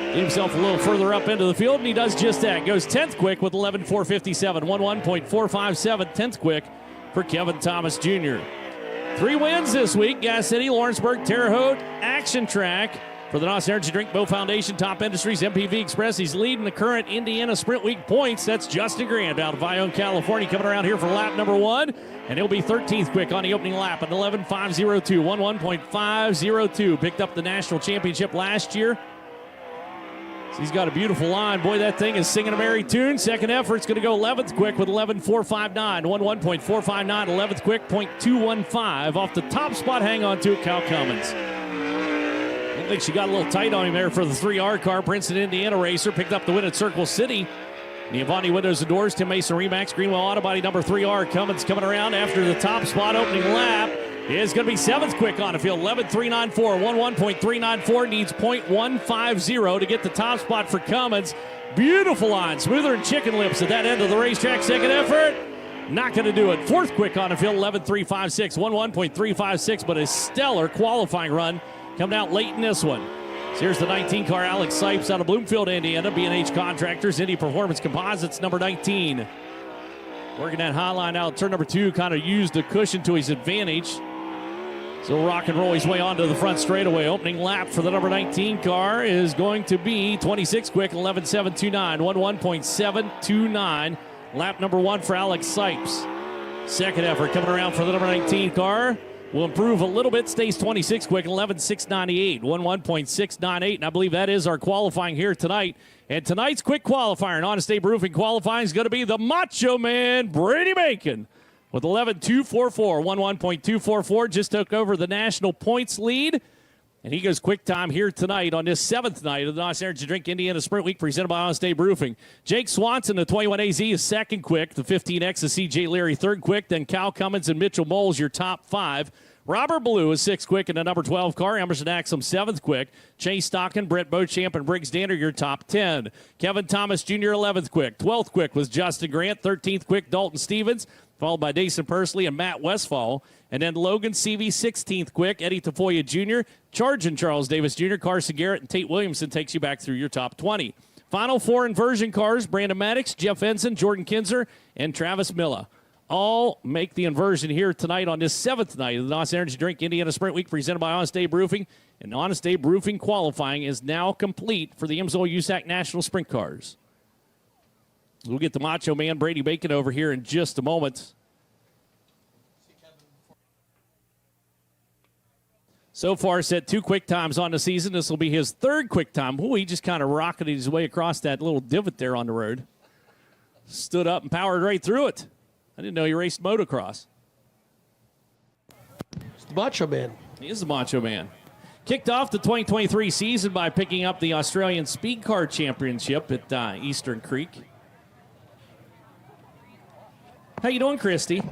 Get himself a little further up into the field, and he does just that. Goes 10th quick with 11.457, 11.457, 10th quick for Kevin Thomas Jr. 3 wins this week. Gas City, Lawrenceburg, Terre Haute, Action Track. For the NOS Energy Drink Bow Foundation, Top Industries, MPV Express. He's leading the current Indiana Sprint Week points. That's Justin Grant out of Bayonne, California, coming around here for lap number 1. And he'll be 13th quick on the opening lap at 11.502, 11.502. Picked up the national championship last year. So he's got a beautiful line. Boy, that thing is singing a merry tune. Second effort's going to go 11th quick with 11.459, 11.459, 11th quick, 0.215. Off the top spot, hang on to it, Cal Cummins. I think she got a little tight on him there for the 3R car. Princeton, Indiana racer picked up the win at Circle City. Giovanni Windows and Doors, Tim Mason Remax, Greenwell Auto Body, number 3R. Cummins coming around after the top spot. Opening lap is going to be 7th quick on the field. 11.394, 11.394, needs 0.150 to get the top spot for Cummins. Beautiful line, smoother than chicken lips at that end of the racetrack. Second effort, not going to do it. 4th quick on the field, 11.356, 11.356, but a stellar qualifying run coming out late in this one. So here's the 19 car, Alex Sipes out of Bloomfield, Indiana. B&H Contractors, Indy Performance Composites, number 19. Working that high line out. Turn number 2 kind of used the cushion to his advantage. So rock and roll his way onto the front straightaway. Opening lap for the number 19 car is going to be 26 quick, 11.729, 11.729. Lap number 1 for Alex Sipes. Second effort coming around for the number 19 car. Will improve a little bit, stays 26 quick, 11.698, 11.698, and I believe that is our qualifying here tonight. And tonight's quick qualifier in Honest Abe Roofing qualifying is going to be the Macho Man, Brady Bacon, with 11.244, 11.244, just took over the national points lead. And he goes quick time here tonight on this 7th night of the NOS Energy Drink Indiana Sprint Week presented by Honest Abe Roofing. Jake Swanson, the 21AZ, is 2nd quick. The 15X is CJ Leary, 3rd quick. Then Cal Cummins and Mitchell Moles, your top 5. Robert Blue is 6th quick in the number 12 car. Emerson Axum, 7th quick. Chase Stockton, Brett Beauchamp, and Briggs Danner, your top 10. Kevin Thomas Jr., 11th quick. 12th quick was Justin Grant. 13th quick, Dalton Stevens, followed by Dason Persley and Matt Westfall. And then Logan Seavey, 16th quick. Eddie Tafoya Jr., Charging Charles Davis Jr., Carson Garrett, and Tate Williamson takes you back through your top 20. Final 4 inversion cars, Brandon Maddox, Jeff Ensign, Jordan Kinser, and Travis Milla. All make the inversion here tonight on this 7th night of the NOS Energy Drink Indiana Sprint Week presented by Honest Abe Roofing. And Honest Abe Roofing qualifying is now complete for the IMSO USAC National Sprint Cars. We'll get the Macho Man Brady Bacon over here in just a moment. So far, set 2 quick times on the season. This will be his 3rd quick time. Ooh, he just kind of rocketed his way across that little divot there on the road. Stood up and powered right through it. I didn't know he raced motocross. It's the Macho Man. He is the Macho Man. Kicked off the 2023 season by picking up the Australian Speed Car Championship at Eastern Creek. How you doing, Christy?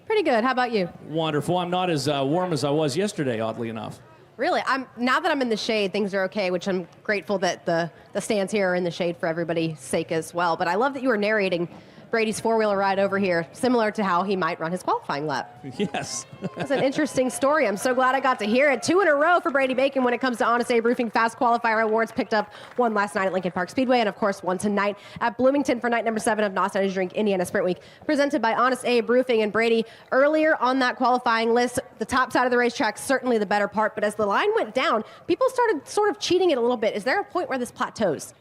Pretty good. How about you? Wonderful. I'm not as warm as I was yesterday, oddly enough. Really? Now that I'm in the shade, things are okay, which I'm grateful that the stands here are in the shade for everybody's sake as well. But I love that you were narrating Brady's four-wheeler ride over here, similar to how he might run his qualifying lap. Yes. That's an interesting story. I'm so glad I got to hear it. 2 in a row for Brady Bacon when it comes to Honest Abe Roofing Fast Qualifier Awards. Picked up 1 last night at Lincoln Park Speedway, and of course 1 tonight at Bloomington for night number 7 of NOS Energy Drink Indiana Sprint Week, presented by Honest Abe Roofing. And Brady, earlier on that qualifying list, the top side of the racetrack, certainly the better part, but as the line went down, people started sort of cheating it a little bit. Is there a point where this plateaus?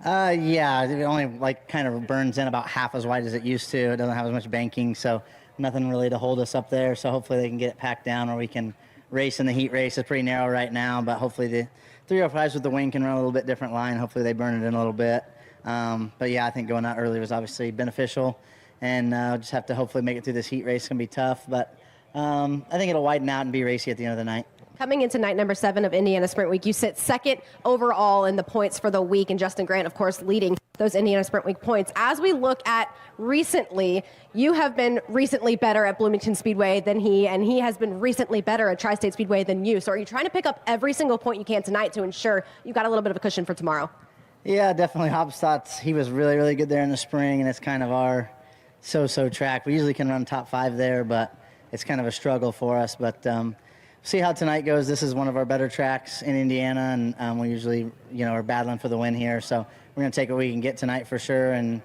Yeah, it only kind of burns in about half as wide as it used to. It doesn't have as much banking, so nothing really to hold us up there. So hopefully they can get it packed down, or we can race in the heat race. It's pretty narrow right now, but hopefully the 305s with the wing can run a little bit different line. Hopefully they burn it in a little bit. But yeah, I think going out early was obviously beneficial, and just have to hopefully make it through this heat race. It's going to be tough, but I think it'll widen out and be racy at the end of the night. Coming into night number 7 of Indiana Sprint Week, you sit 2nd overall in the points for the week, and Justin Grant, of course, leading those Indiana Sprint Week points. As we look at recently, you have been recently better at Bloomington Speedway than he, and he has been recently better at Tri-State Speedway than you. So are you trying to pick up every single point you can tonight to ensure you've got a little bit of a cushion for tomorrow? Yeah, definitely. Hobbs thought he was really, really good there in the spring, and it's kind of our so-so track. We usually can run top 5 there, but it's kind of a struggle for us. But see how tonight goes. This is one of our better tracks in Indiana, and we usually, are battling for the win here. So we're going to take what we can get tonight for sure, and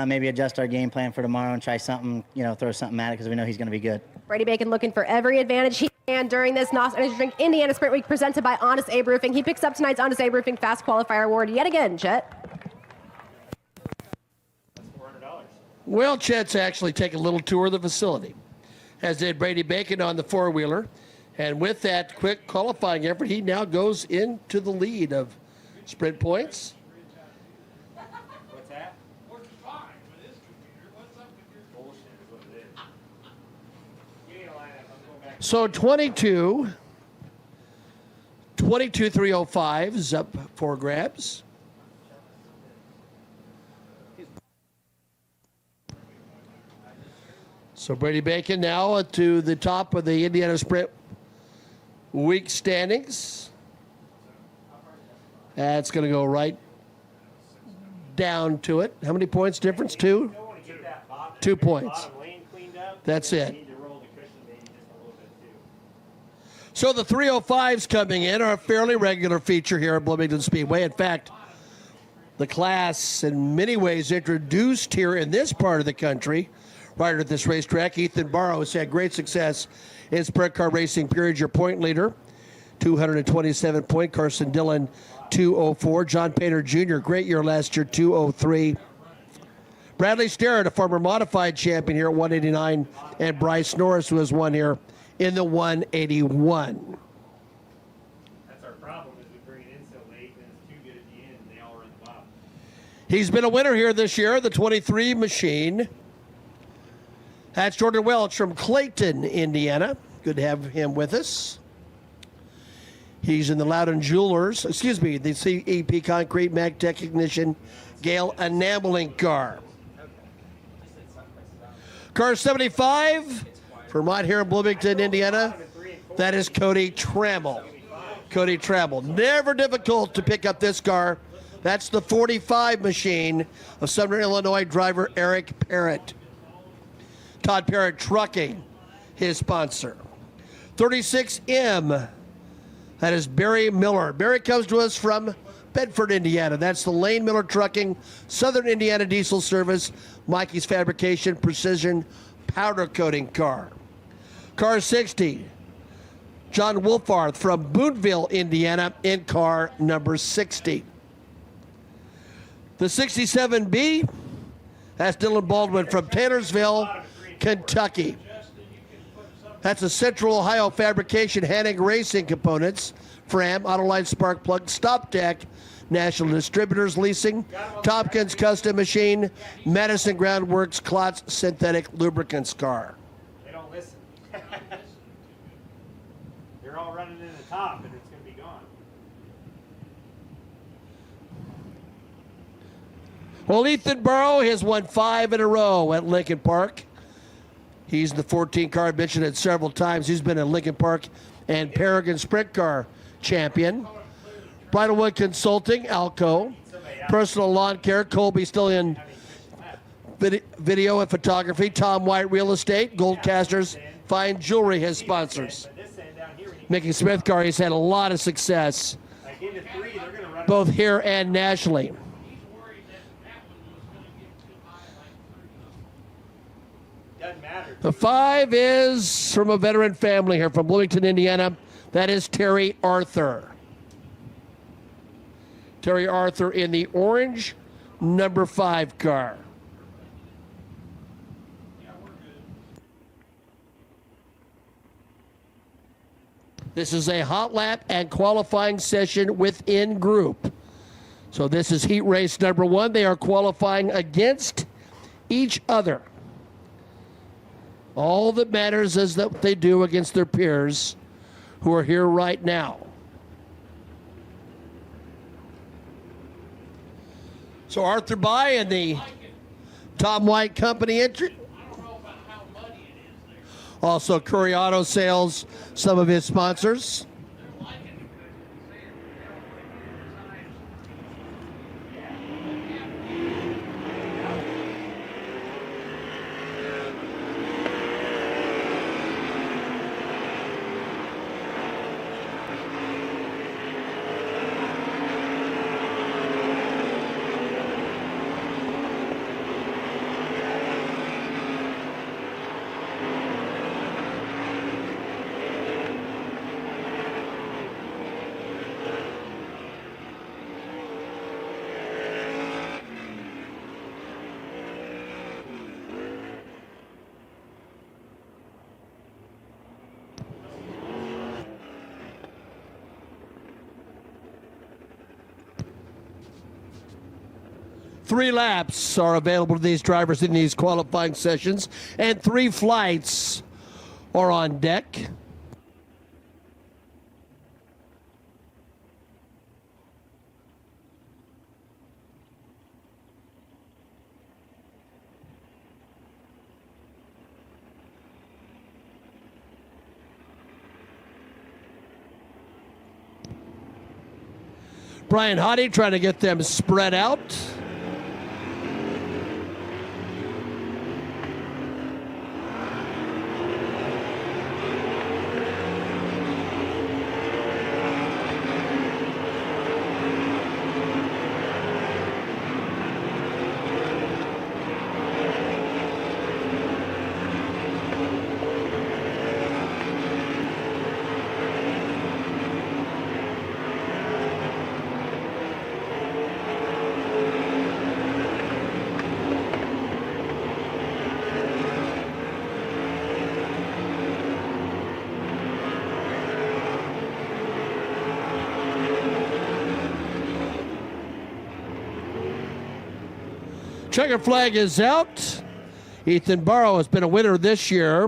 maybe adjust our game plan for tomorrow and try something, throw something at it because we know he's going to be good. Brady Bacon looking for every advantage he can during this NOS Energy Drink Indiana Sprint Week presented by Honest Abe Roofing. He picks up tonight's Honest Abe Roofing Fast Qualifier Award yet again, Chet. Well, Chet's actually taken a little tour of the facility, as did Brady Bacon on the four-wheeler. And with that quick qualifying effort, he now goes into the lead of sprint points. What's that? Working fine with his computer. What's up with your bullshit is what it is. Give me a lineup. I'm going back. So 22 is up for grabs. So Brady Bacon now to the top of the Indiana Sprint Week standings. That's going to go right down to it. How many points difference? 2? 2 points. That's it. So the 305s coming in are a fairly regular feature here at Bloomington Speedway. In fact, the class in many ways introduced here in this part of the country, right at this racetrack. Ethan Barrows had great success in sprint car racing, period. Your point leader, 227 point. Carson Dillon, 204. John Painter Jr., great year last year, 203. Bradley Sterrett, a former modified champion here at 189. And Bryce Norris, who has won here in the 181. That's our problem, is we bring it in so late and it's too good at the end and they all run the bottom. He's been a winner here this year, the 23 machine. That's Jordan Welch from Clayton, Indiana. Good to have him with us. He's in the Loudon Jewelers, the CEP Concrete Mag Tech Ignition Gale enameling car. Car 75, Vermont here in Bloomington, Indiana. That is Cody Trammell. Cody Trammell. Never difficult to pick up this car. That's the 45 machine of Southern Illinois driver Eric Parrott. Todd Parrott Trucking, his sponsor. 36M, that is Barry Miller. Barry comes to us from Bedford, Indiana. That's the Lane Miller Trucking, Southern Indiana Diesel Service, Mikey's Fabrication Precision Powder Coating car. Car 60, John Wolfarth from Boonville, Indiana, in car number 60. The 67B, that's Dylan Baldwin from Taylorsville, Kentucky. That's a Central Ohio Fabrication Hennig Racing Components, Fram, Autoline Spark Plug, Stop Deck, National Distributors Leasing, Tompkins Custom Machine, Madison Groundworks, Klotz Synthetic Lubricants car. They don't listen. They're all running in the top, and it's going to be gone. Well, Ethan Burrow has won 5 in a row at Lincoln Park. He's the 14 car, mentioned it several times. He's been a Lincoln Park and Paragon Sprint Car champion. Bridalwood Consulting, Alco. Personal Lawn Care, Colby still in video and photography. Tom White Real Estate, Goldcasters, Fine Jewelry, his sponsors. Mickey Smith Car, he's had a lot of success, both here and nationally. The 5 is from a veteran family here from Bloomington, Indiana. That is Terry Arthur. Terry Arthur in the orange number 5 car. This is a hot lap and qualifying session within group. So this is heat race number 1. They are qualifying against each other. All that matters is that they do against their peers who are here right now. So Arthur By and the Tom White Company entry. Also Curry Auto Sales, some of his sponsors. Three laps are available to these drivers in these qualifying sessions, and 3 flights are on deck. Brian Hottie trying to get them spread out. Checker flag is out. Ethan Burrow has been a winner this year,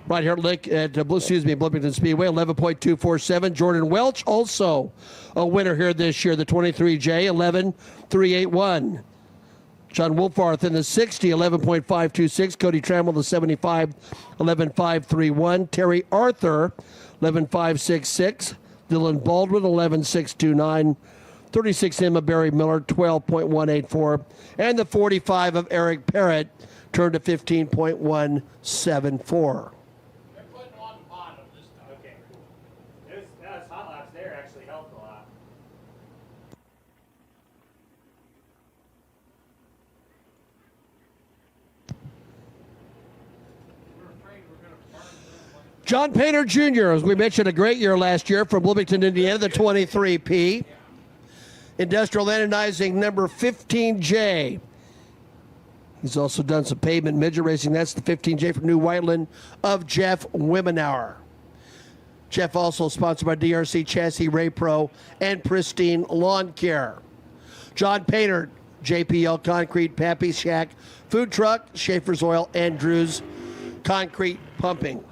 right here at Bloomington Speedway, 11.247. Jordan Welch also a winner here this year, the 23J, 11.381. John Wolfarth in the 60, 11.526. Cody Trammell, the 75, 11.531. Terry Arthur, 11.566. Dylan Baldwin, 11.629. 36 Emma Barry Miller, 12.184. And the 45 of Eric Parrott turned to 15.174. They're putting on the bottom this time. Okay, cool. Those hot laps there actually helped a lot. John Painter Jr., as we mentioned, a great year last year from Bloomington, Indiana, the 23P. Industrial Anodizing number 15J. He's also done some pavement midget racing. That's the 15J from New Whiteland of Jeff Wimenauer. Jeff also sponsored by DRC Chassis, Ray Pro, and Pristine Lawn Care. John Painter, JPL Concrete, Pappy Shack, Food Truck, Schaefer's Oil, and Drew's Concrete Pumping.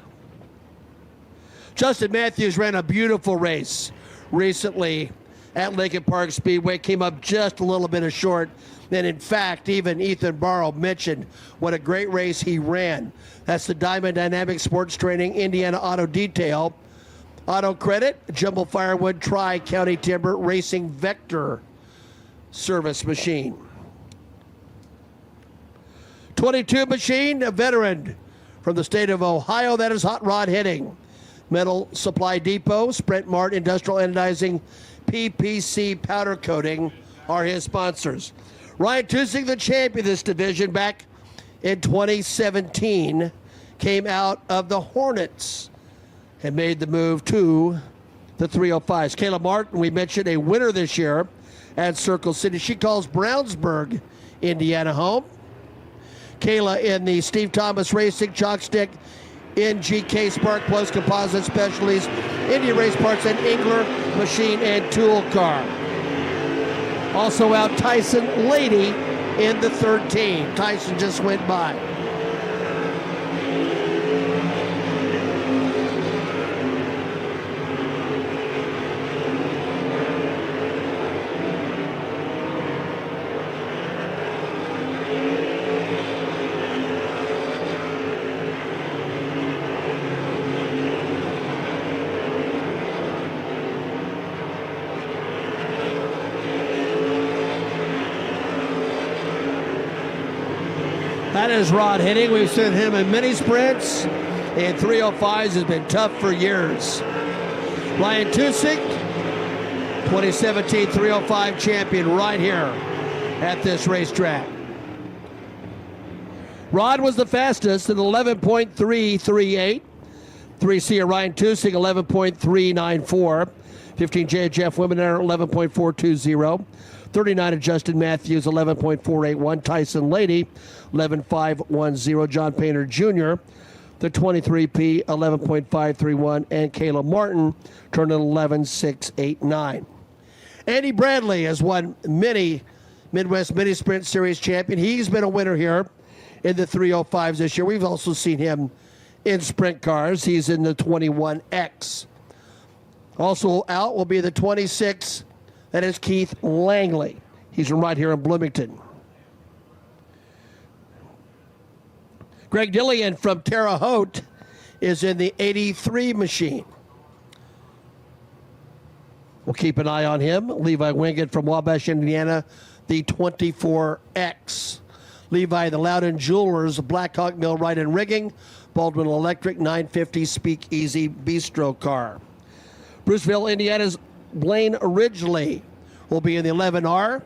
Justin Matthews ran a beautiful race recently at Lincoln Park Speedway, came up just a little bit short. And in fact, even Ethan Barrow mentioned what a great race he ran. That's the Diamond Dynamic Sports Training Indiana Auto Detail. Auto Credit, Jumbo Firewood, Tri-County Timber, Racing Vector Service Machine. 22 Machine, a veteran from the state of Ohio, that is Hot Rod Hitting. Metal Supply Depot, Sprint Mart, Industrial Anodizing, PPC Powder Coating are his sponsors. Ryan Tusing, the champion of this division back in 2017, came out of the Hornets and made the move to the 305s. Kayla Martin, we mentioned, a winner this year at Circle City. She calls Brownsburg, Indiana home. Kayla in the Steve Thomas Racing Chalk Stick, NGK Spark Plus Composite Specialties, Indian Race Parts, and Engler Machine and Tool Car. Also out Tyson Lady in the 13. Tyson just went by. That is Rod Hitting. We've seen him in mini sprints, and 305s has been tough for years. Ryan Tusing, 2017 305 champion right here at this racetrack. Rod was the fastest at 11.338. 3C of Ryan Tusing, 11.394. 15J Jeff Wimenauer, 11.420. 39 of Justin Matthews, 11.481. Tyson Lady, 11.510. John Painter Jr., the 23P, 11.531. And Kayla Martin turned in 11.689. Andy Bradley has won many Midwest Mini Sprint Series champion. He's been a winner here in the 305s this year. We've also seen him in sprint cars. He's in the 21X. Also out will be the 26. That is Keith Langley. He's from right here in Bloomington. Greg Dillian from Terre Haute is in the 83 machine. We'll keep an eye on him. Levi Wingett from Wabash, Indiana, the 24X. Levi, the Loudon Jewelers, Blackhawk Millwright and Rigging, Baldwin Electric 950 Speakeasy Bistro car. Bruceville, Indiana's Blaine Ridgely will be in the 11R.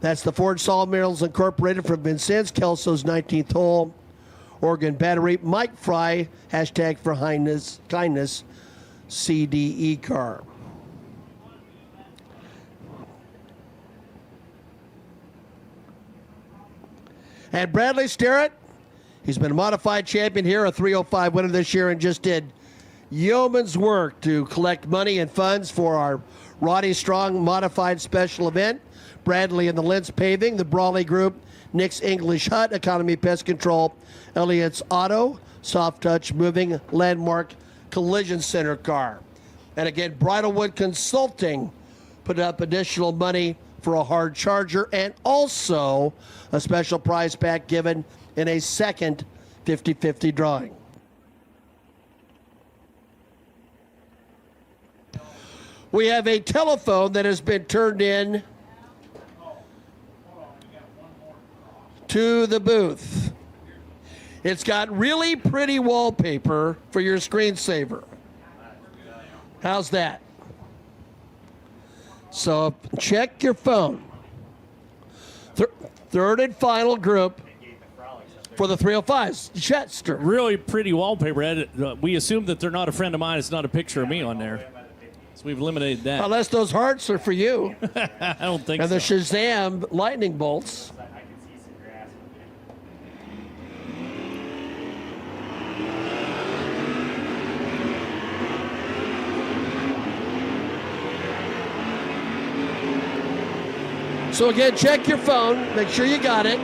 That's the Ford Sawmills Incorporated from Vincennes, Kelso's 19th hole, Oregon Battery. Mike Fry, hashtag for kindness, CDE car. And Bradley Sterrett, he's been a modified champion here, a 305 winner this year, and just did yeoman's work to collect money and funds for our Roddy Strong modified special event. Bradley in the Lentz Paving, the Brawley Group, Nick's English Hut, Economy Pest Control, Elliott's Auto, Soft Touch Moving, Landmark Collision Center car. And again, Bridalwood Consulting put up additional money for a hard charger and also a special prize pack given in a second 50-50 drawing. We have a telephone that has been turned in to the booth. It's got really pretty wallpaper for your screensaver. How's that? So check your phone. Third and final group. for the 305s. Chetster. Really pretty wallpaper. Ed. We assume that they're not a friend of mine. It's not a picture of me on there. So we've eliminated that. Unless those hearts are for you. I don't think And so. the Shazam lightning bolts. I can see some grass. So again, check your phone. Make sure you got it.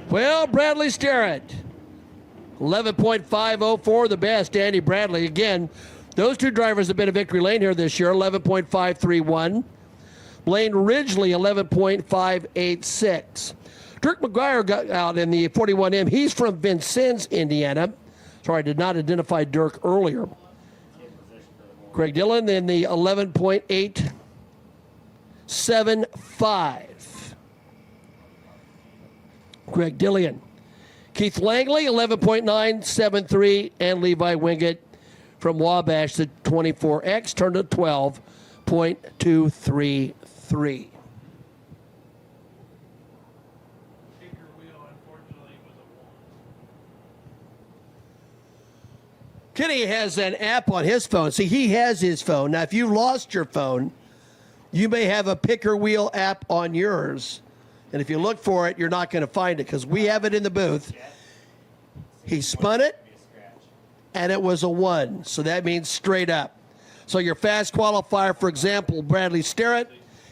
Well, Bradley Starrett, 11.504, the best. Andy Bradley, again, those two drivers have been in victory lane here this year, 11.531. Blaine Ridgely, 11.586. Dirk McGuire got out in the 41M. He's from Vincennes, Indiana. Sorry, I did not identify Dirk earlier. Craig Dillon in the 11.875. Greg Dillian. Keith Langley, 11.973, and Levi Wingate from Wabash, the 24X, turned to 12.233. Kenny has an app on his phone. See, he has his phone. Now, if you lost your phone, you may have a picker wheel app on yours. And if you look for it, you're not going to find it because we have it in the booth. He spun it, and it was a 1. So that means straight up. So your fast qualifier, for example, Bradley Starrett,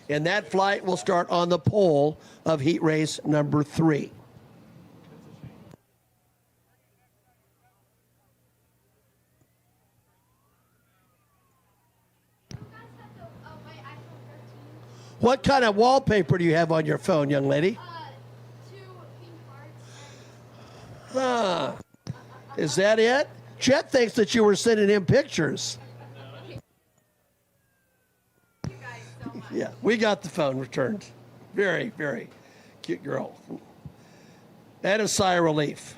and that flight will start on the pole of heat race number 3. What kind of wallpaper do you have on your phone, young lady? 2 pink hearts. Ah, is that it? Chet thinks that you were sending him pictures. You guys so much. Yeah, we got the phone returned. Very, very cute girl. And a sigh of relief.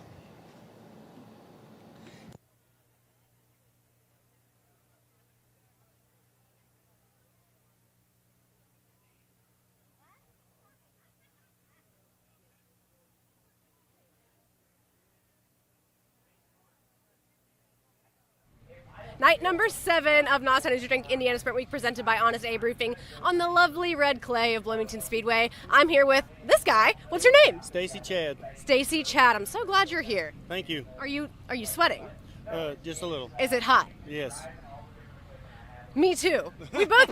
Night number 7 of Not Energy Drink Indiana Sprint Week, presented by Honest Abe Roofing on the lovely red clay of Bloomington Speedway. I'm here with this guy. What's your name? Stacy Chad. Stacy Chad. I'm so glad you're here. Thank you. Are you sweating? Just a little. Is it hot? Yes. Me too. We both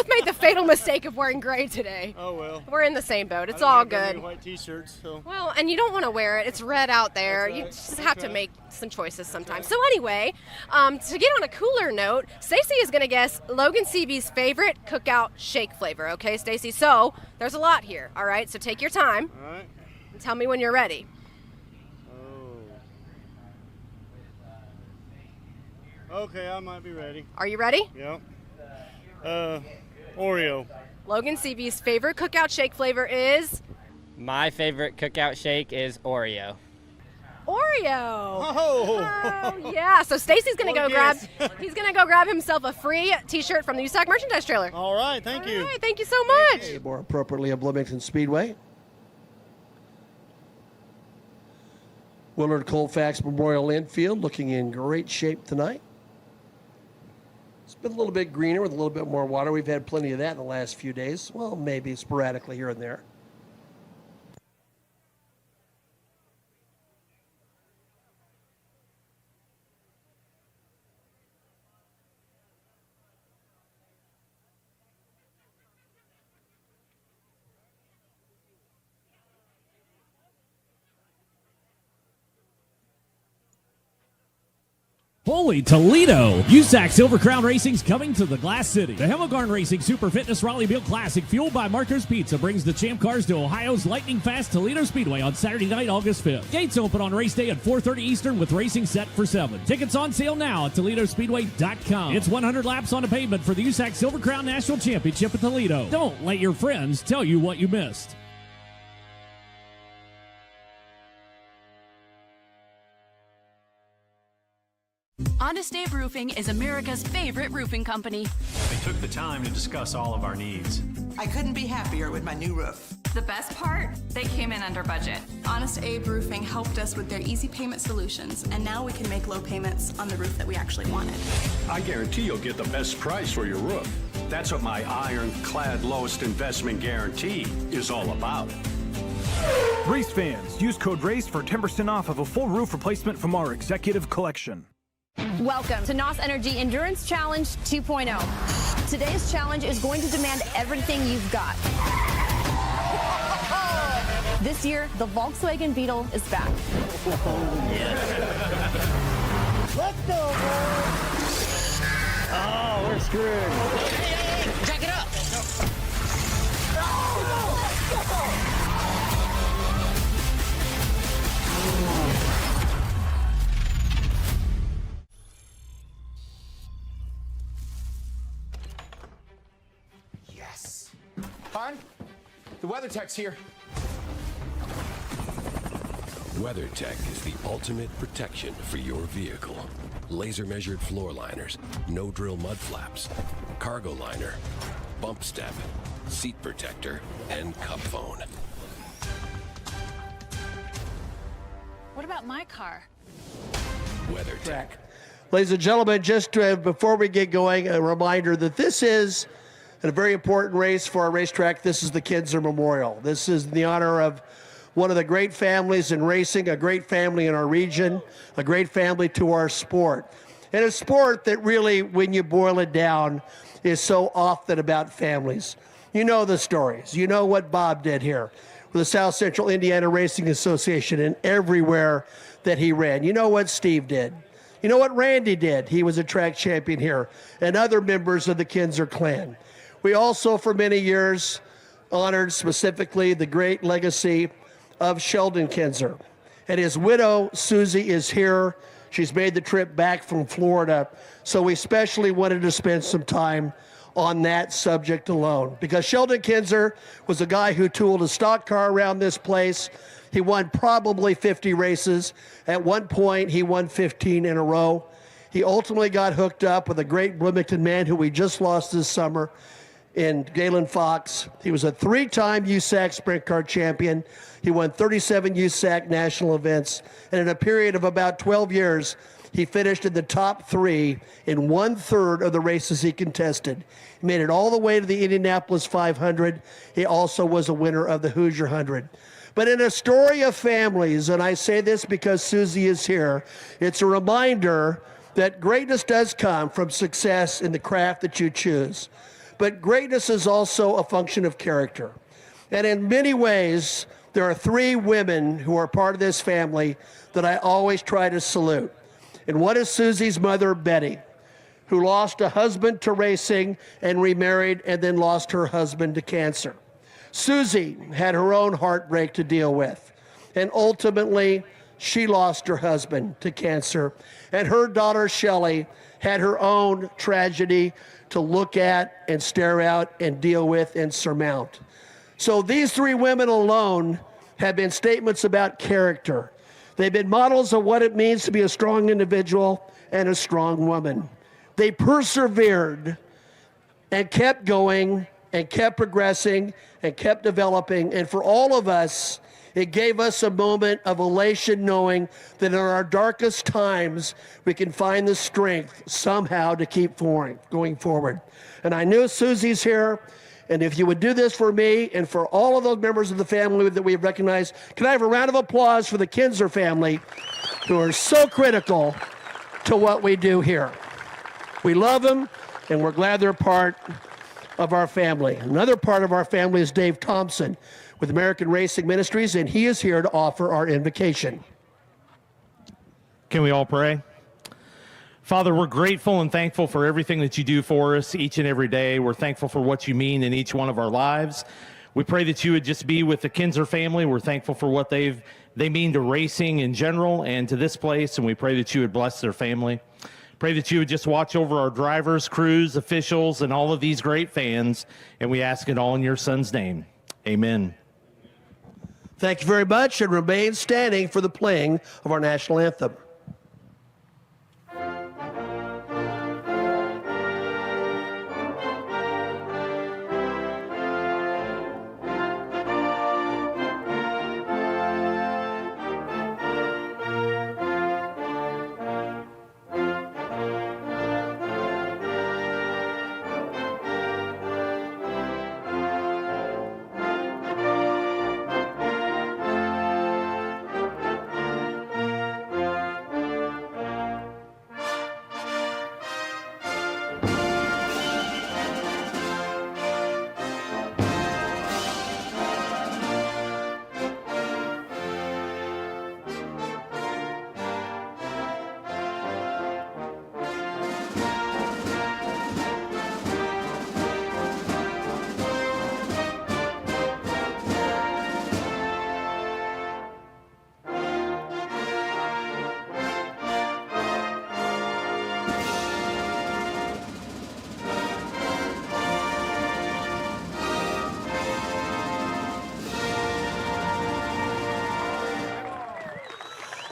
made the fatal mistake of wearing gray today. Oh well. We're in the same boat. It's I don't all have that many good. White T-shirts, so. Well, and you don't want to wear it. It's red out there. That's You right. just have to Okay. make some choices sometimes. So anyway, to get on a cooler note, Stacy is going to guess Logan Seavey's favorite cookout shake flavor. Okay, Stacy? So there's a lot here. All right, so take your time All right. and tell me when you're ready. Oh. Okay, I might be ready. Are you ready? Yep. Oreo. Logan Seavey's favorite cookout shake flavor is My favorite cookout shake is Oreo. Oreo. Oh. Oh, yeah. So Stacy's gonna go What a grab. guess. He's gonna go grab himself a free T-shirt from the USAC merchandise trailer. All right, thank you. All right, thank you so much. More appropriately, of Bloomington Speedway. Willard Colfax Memorial Infield looking in great shape tonight. It's been a little bit greener with a little bit more water. We've had plenty of that in the last few days. Well, maybe sporadically here and there. Holy Toledo! USAC Silver Crown Racing's coming to the Glass City. The Hemmelgarn Racing Super Fitness Raleigh Built Classic, fueled by Marco's Pizza, brings the champ cars to Ohio's lightning fast Toledo Speedway on Saturday night, August 5th. Gates open on race day at 4:30 Eastern with racing set for 7. Tickets on sale now at ToledoSpeedway.com. It's 100 laps on the pavement for the USAC Silver Crown National Championship at Toledo. Don't let your friends tell you what you missed. Honest Abe Roofing is America's favorite roofing company. They took the time to discuss all of our needs. I couldn't be happier with my new roof. The best part? They came in under budget. Honest Abe Roofing helped us with their easy payment solutions, and now we can make low payments on the roof that we actually wanted. I guarantee you'll get the best price for your roof. That's what my ironclad lowest investment guarantee is all about. Race fans, use code RACE for 10% off of a full roof replacement from our executive collection. Welcome to NOS Energy Endurance Challenge 2.0. Today's challenge is going to demand everything you've got. This year, the Volkswagen Beetle is back. Let's go, boys. Oh, we're screwed. Hey, jack it up. Yes. Hon, the weather tech's here. WeatherTech is the ultimate protection for your vehicle. Laser measured floor liners, no drill mud flaps, cargo liner, bump step, seat protector, and cup phone. What about my car? WeatherTech. Ladies and gentlemen, just before we get going, a reminder that this is a very important race for our racetrack. This is the Kinser Memorial. This is in the honor of one of the great families in racing, a great family in our region, a great family to our sport. And a sport that really, when you boil it down, is so often about families. You know the stories. You know what Bob did here with the South Central Indiana Racing Association and everywhere that he ran. You know what Steve did. You know what Randy did. He was a track champion here, and other members of the Kinser clan. We also, for many years, honored specifically the great legacy of Sheldon Kinser. And his widow, Susie, is here. She's made the trip back from Florida. So we especially wanted to spend some time on that subject alone. Because Sheldon Kinser was a guy who tooled a stock car around this place. He won probably 50 races. At one point, he won 15 in a row. He ultimately got hooked up with a great Bloomington man who we just lost this summer in Galen Fox. He was a 3-time USAC Sprint Car champion. He won 37 USAC national events. And in a period of about 12 years, he finished in the top 3 in 1/3 of the races he contested. He made it all the way to the Indianapolis 500. He also was a winner of the Hoosier 100. But in a story of families, and I say this because Susie is here, it's a reminder that greatness does come from success in the craft that you choose. But greatness is also a function of character. And in many ways, there are 3 women who are part of this family that I always try to salute. And one is Susie's mother, Betty, who lost a husband to racing and remarried and then lost her husband to cancer. Susie had her own heartbreak to deal with. And ultimately, she lost her husband to cancer. And her daughter, Shelley, had her own tragedy to look at and stare out and deal with and surmount. So these 3 women alone have been statements about character. They've been models of what it means to be a strong individual and a strong woman. They persevered and kept going and kept progressing and kept developing. And for all of us, it gave us a moment of elation knowing that in our darkest times, we can find the strength somehow to keep going forward. And I knew Susie's here. And if you would do this for me and for all of those members of the family that we've recognized, can I have a round of applause for the Kinser family who are so critical to what we do here. We love them, and we're glad they're part of our family. Another part of our family is Dave Thompson with American Racing Ministries, and he is here to offer our invocation. Can we all pray? Father, we're grateful and thankful for everything that you do for us each and every day. We're thankful for what you mean in each one of our lives. We pray that you would just be with the Kinser family. We're thankful for what they mean to racing in general and to this place, and we pray that you would bless their family. Pray that you would just watch over our drivers, crews, officials, and all of these great fans, and we ask it all in your son's name. Amen. Thank you very much, and remain standing for the playing of our national anthem.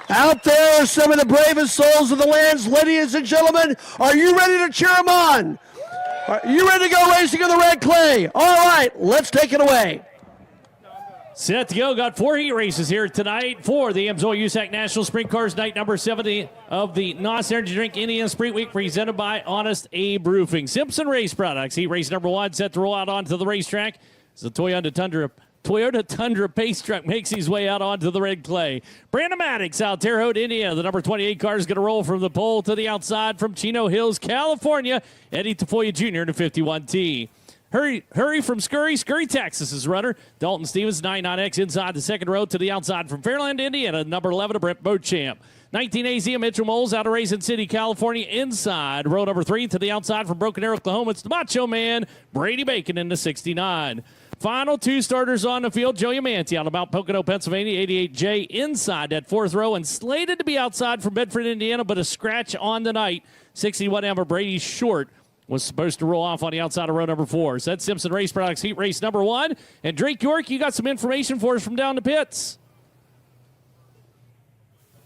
Out there are some of the bravest souls of the lands. Ladies and gentlemen, are you ready to cheer them on? Are you ready to go racing in the red clay? All right, let's take it away. Set to go. Got 4 heat races here tonight for the AMSOIL USAC National Sprint Cars Night number 70 of the NOS Energy Drink Indiana Sprint Week, presented by Honest Abe Roofing. Simpson Race Products. Heat race number 1 set to roll out onto the racetrack. It's the Toyota Tundra pace truck makes his way out onto the red clay. Brandon Maddox out Terre Haute, Indiana. The number 28 car is going to roll from the pole to the outside from Chino Hills, California. Eddie Tafoya Jr. to 51T. Hurry from Scurry, Texas is runner. Dalton Stevens, 99X inside the second row to the outside from Fairland, Indiana. Number 11 to Brent Beauchamp. 19AZ Mitchell Moles out of Raisin City, California, inside row number 3 to the outside from Broken Arrow, Oklahoma. It's the Macho Man, Brady Bacon in the 69. Final 2 starters on the field. Joe Yamanti out of Mount Pocono, Pennsylvania, 88J inside that 4th row and slated to be outside from Bedford, Indiana, but a scratch on the night. 61 Amber Brady Short was supposed to roll off on the outside of row number 4. So that's Simpson Race Products heat race number 1. And Drake York, you got some information for us from down the pits.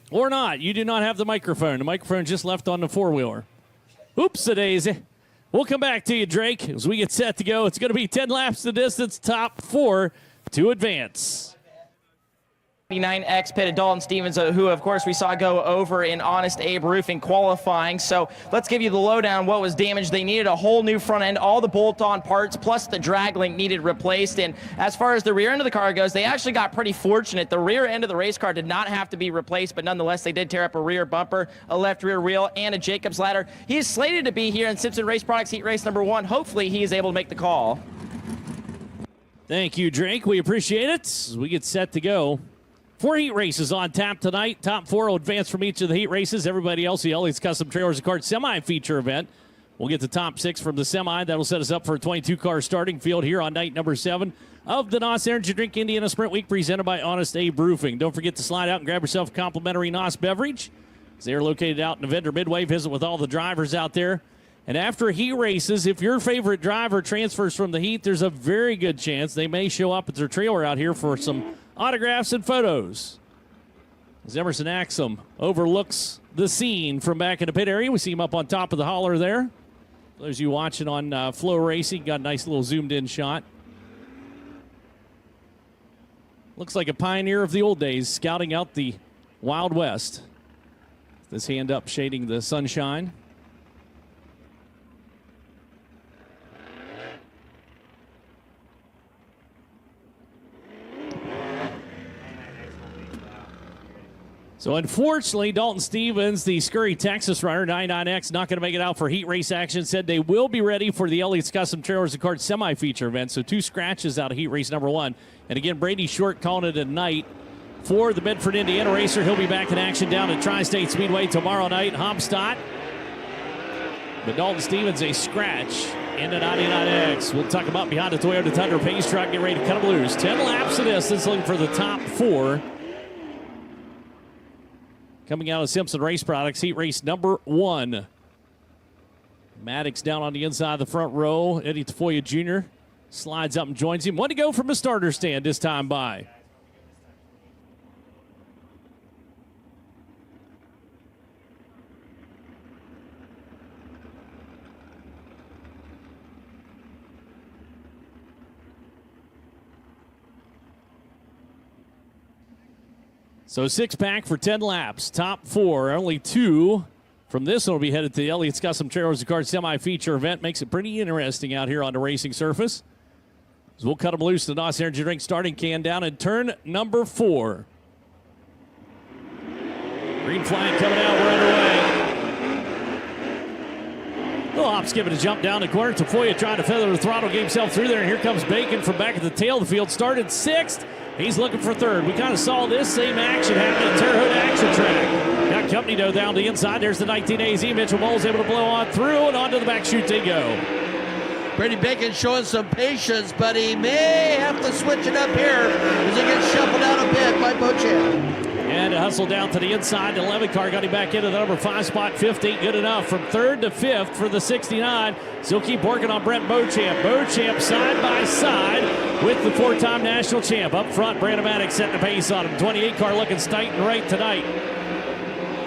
Or not. You do not have the microphone. The microphone just left on the 4-wheeler. Oops-a-daisy. We'll come back to you, Drake, as we get set to go. It's going to be 10 laps the distance, top 4 to advance. 99X pitted Dalton Stevens, who, of course, we saw go over in Honest Abe Roofing qualifying. So let's give you the lowdown. What was damaged? They needed a whole new front end, all the bolt-on parts, plus the drag link needed replaced. And as far as the rear end of the car goes, they actually got pretty fortunate. The rear end of the race car did not have to be replaced, but nonetheless, they did tear up a rear bumper, a left rear wheel, and a Jacobs ladder. He is slated to be here in Simpson Race Products heat race number 1. Hopefully, he is able to make the call. Thank you, Drake. We appreciate it as we get set to go. 4 heat races on tap tonight. Top 4 will advance from each of the heat races. Everybody else, the Elliott's Custom Trailers and Carts semi-feature event. We'll get the top 6 from the semi. That'll set us up for a 22-car starting field here on night number 7 of the NOS Energy Drink Indiana Sprint Week, presented by Honest Abe Roofing. Don't forget to slide out and grab yourself a complimentary NOS beverage. They're located out in the vendor midway. Visit with all the drivers out there. And after heat races, if your favorite driver transfers from the heat, there's a very good chance they may show up at their trailer out here for some autographs and photos. As Emerson Axum overlooks the scene from back in the pit area, we see him up on top of the holler there. Those of you watching on FloRacing, got a nice little zoomed-in shot. Looks like a pioneer of the old days, scouting out the Wild West. This hand up, shading the sunshine. So unfortunately, Dalton Stevens, the Scurry, Texas runner, 99X, not going to make it out for heat race action. Said they will be ready for the Elliott's Custom Trailers and Carts semi-feature event. So 2 scratches out of heat race number 1. And again, Brady Short calling it a night for the Bedford, Indiana racer. He'll be back in action down at Tri-State Speedway tomorrow night. Hampstadt But Dalton Stevens, a scratch in the 99X. We'll tuck him up behind the Toyota Tundra pace truck, get ready to cut him loose. 10 laps of distance, looking for the top 4. Coming out of Simpson Race Products, heat race number 1. Maddox down on the inside of the front row. Eddie Tafoya Jr. slides up and joins him. One to go from the starter stand this time by. So 6-pack for 10 laps. Top 4. Only 2 from this one will be headed to the Elliott's Custom Trailers Card semi-feature event. Makes it pretty interesting out here on the racing surface. So we'll cut them loose. The NOS Energy Drink starting can down in turn number 4. Green flag coming out. We're underway. Little Hops giving a jump down the corner. Tafoya trying to feather the throttle, get himself through there. And here comes Bacon from back at the tail of the field. Started 6th. He's looking for 3rd. We kind of saw this same action happen at Terre Haute Action Track. Got company though down the inside. There's the 19 AZ. Mitchell Moles able to blow on through and onto the back chute they go. Brady Bacon showing some patience, but he may have to switch it up here as he gets shuffled out a bit by Beauchamp. And a hustle down to the inside. The 11 car got him back into the number 5 spot. 5th ain't good enough. From 3rd to 5th for the 69. Still keep working on Brent Beauchamp. Beauchamp side by side with the 4-time national champ. Up front, Brandon Maddox setting the pace on him. 28 car looking tight and right tonight.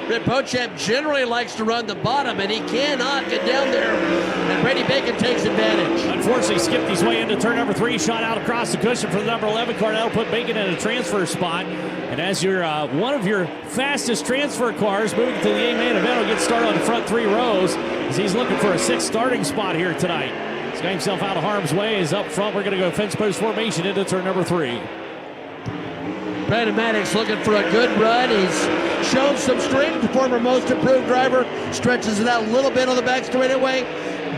Brent Beauchamp generally likes to run the bottom, and he cannot get down there. And Brady Bacon takes advantage. Unfortunately, skipped his way into turn number 3. Shot out across the cushion for the number 11 car. That'll put Bacon in a transfer spot. And as your one of your fastest transfer cars moving to the A-main event will get started on the front 3 rows as he's looking for a 6th starting spot here tonight. He's got himself out of harm's way. He's up front. We're going to go fence post formation into turn number 3. Brandon Maddox looking for a good run. He's shown some strength. The former most improved driver stretches it out a little bit on the back straightaway,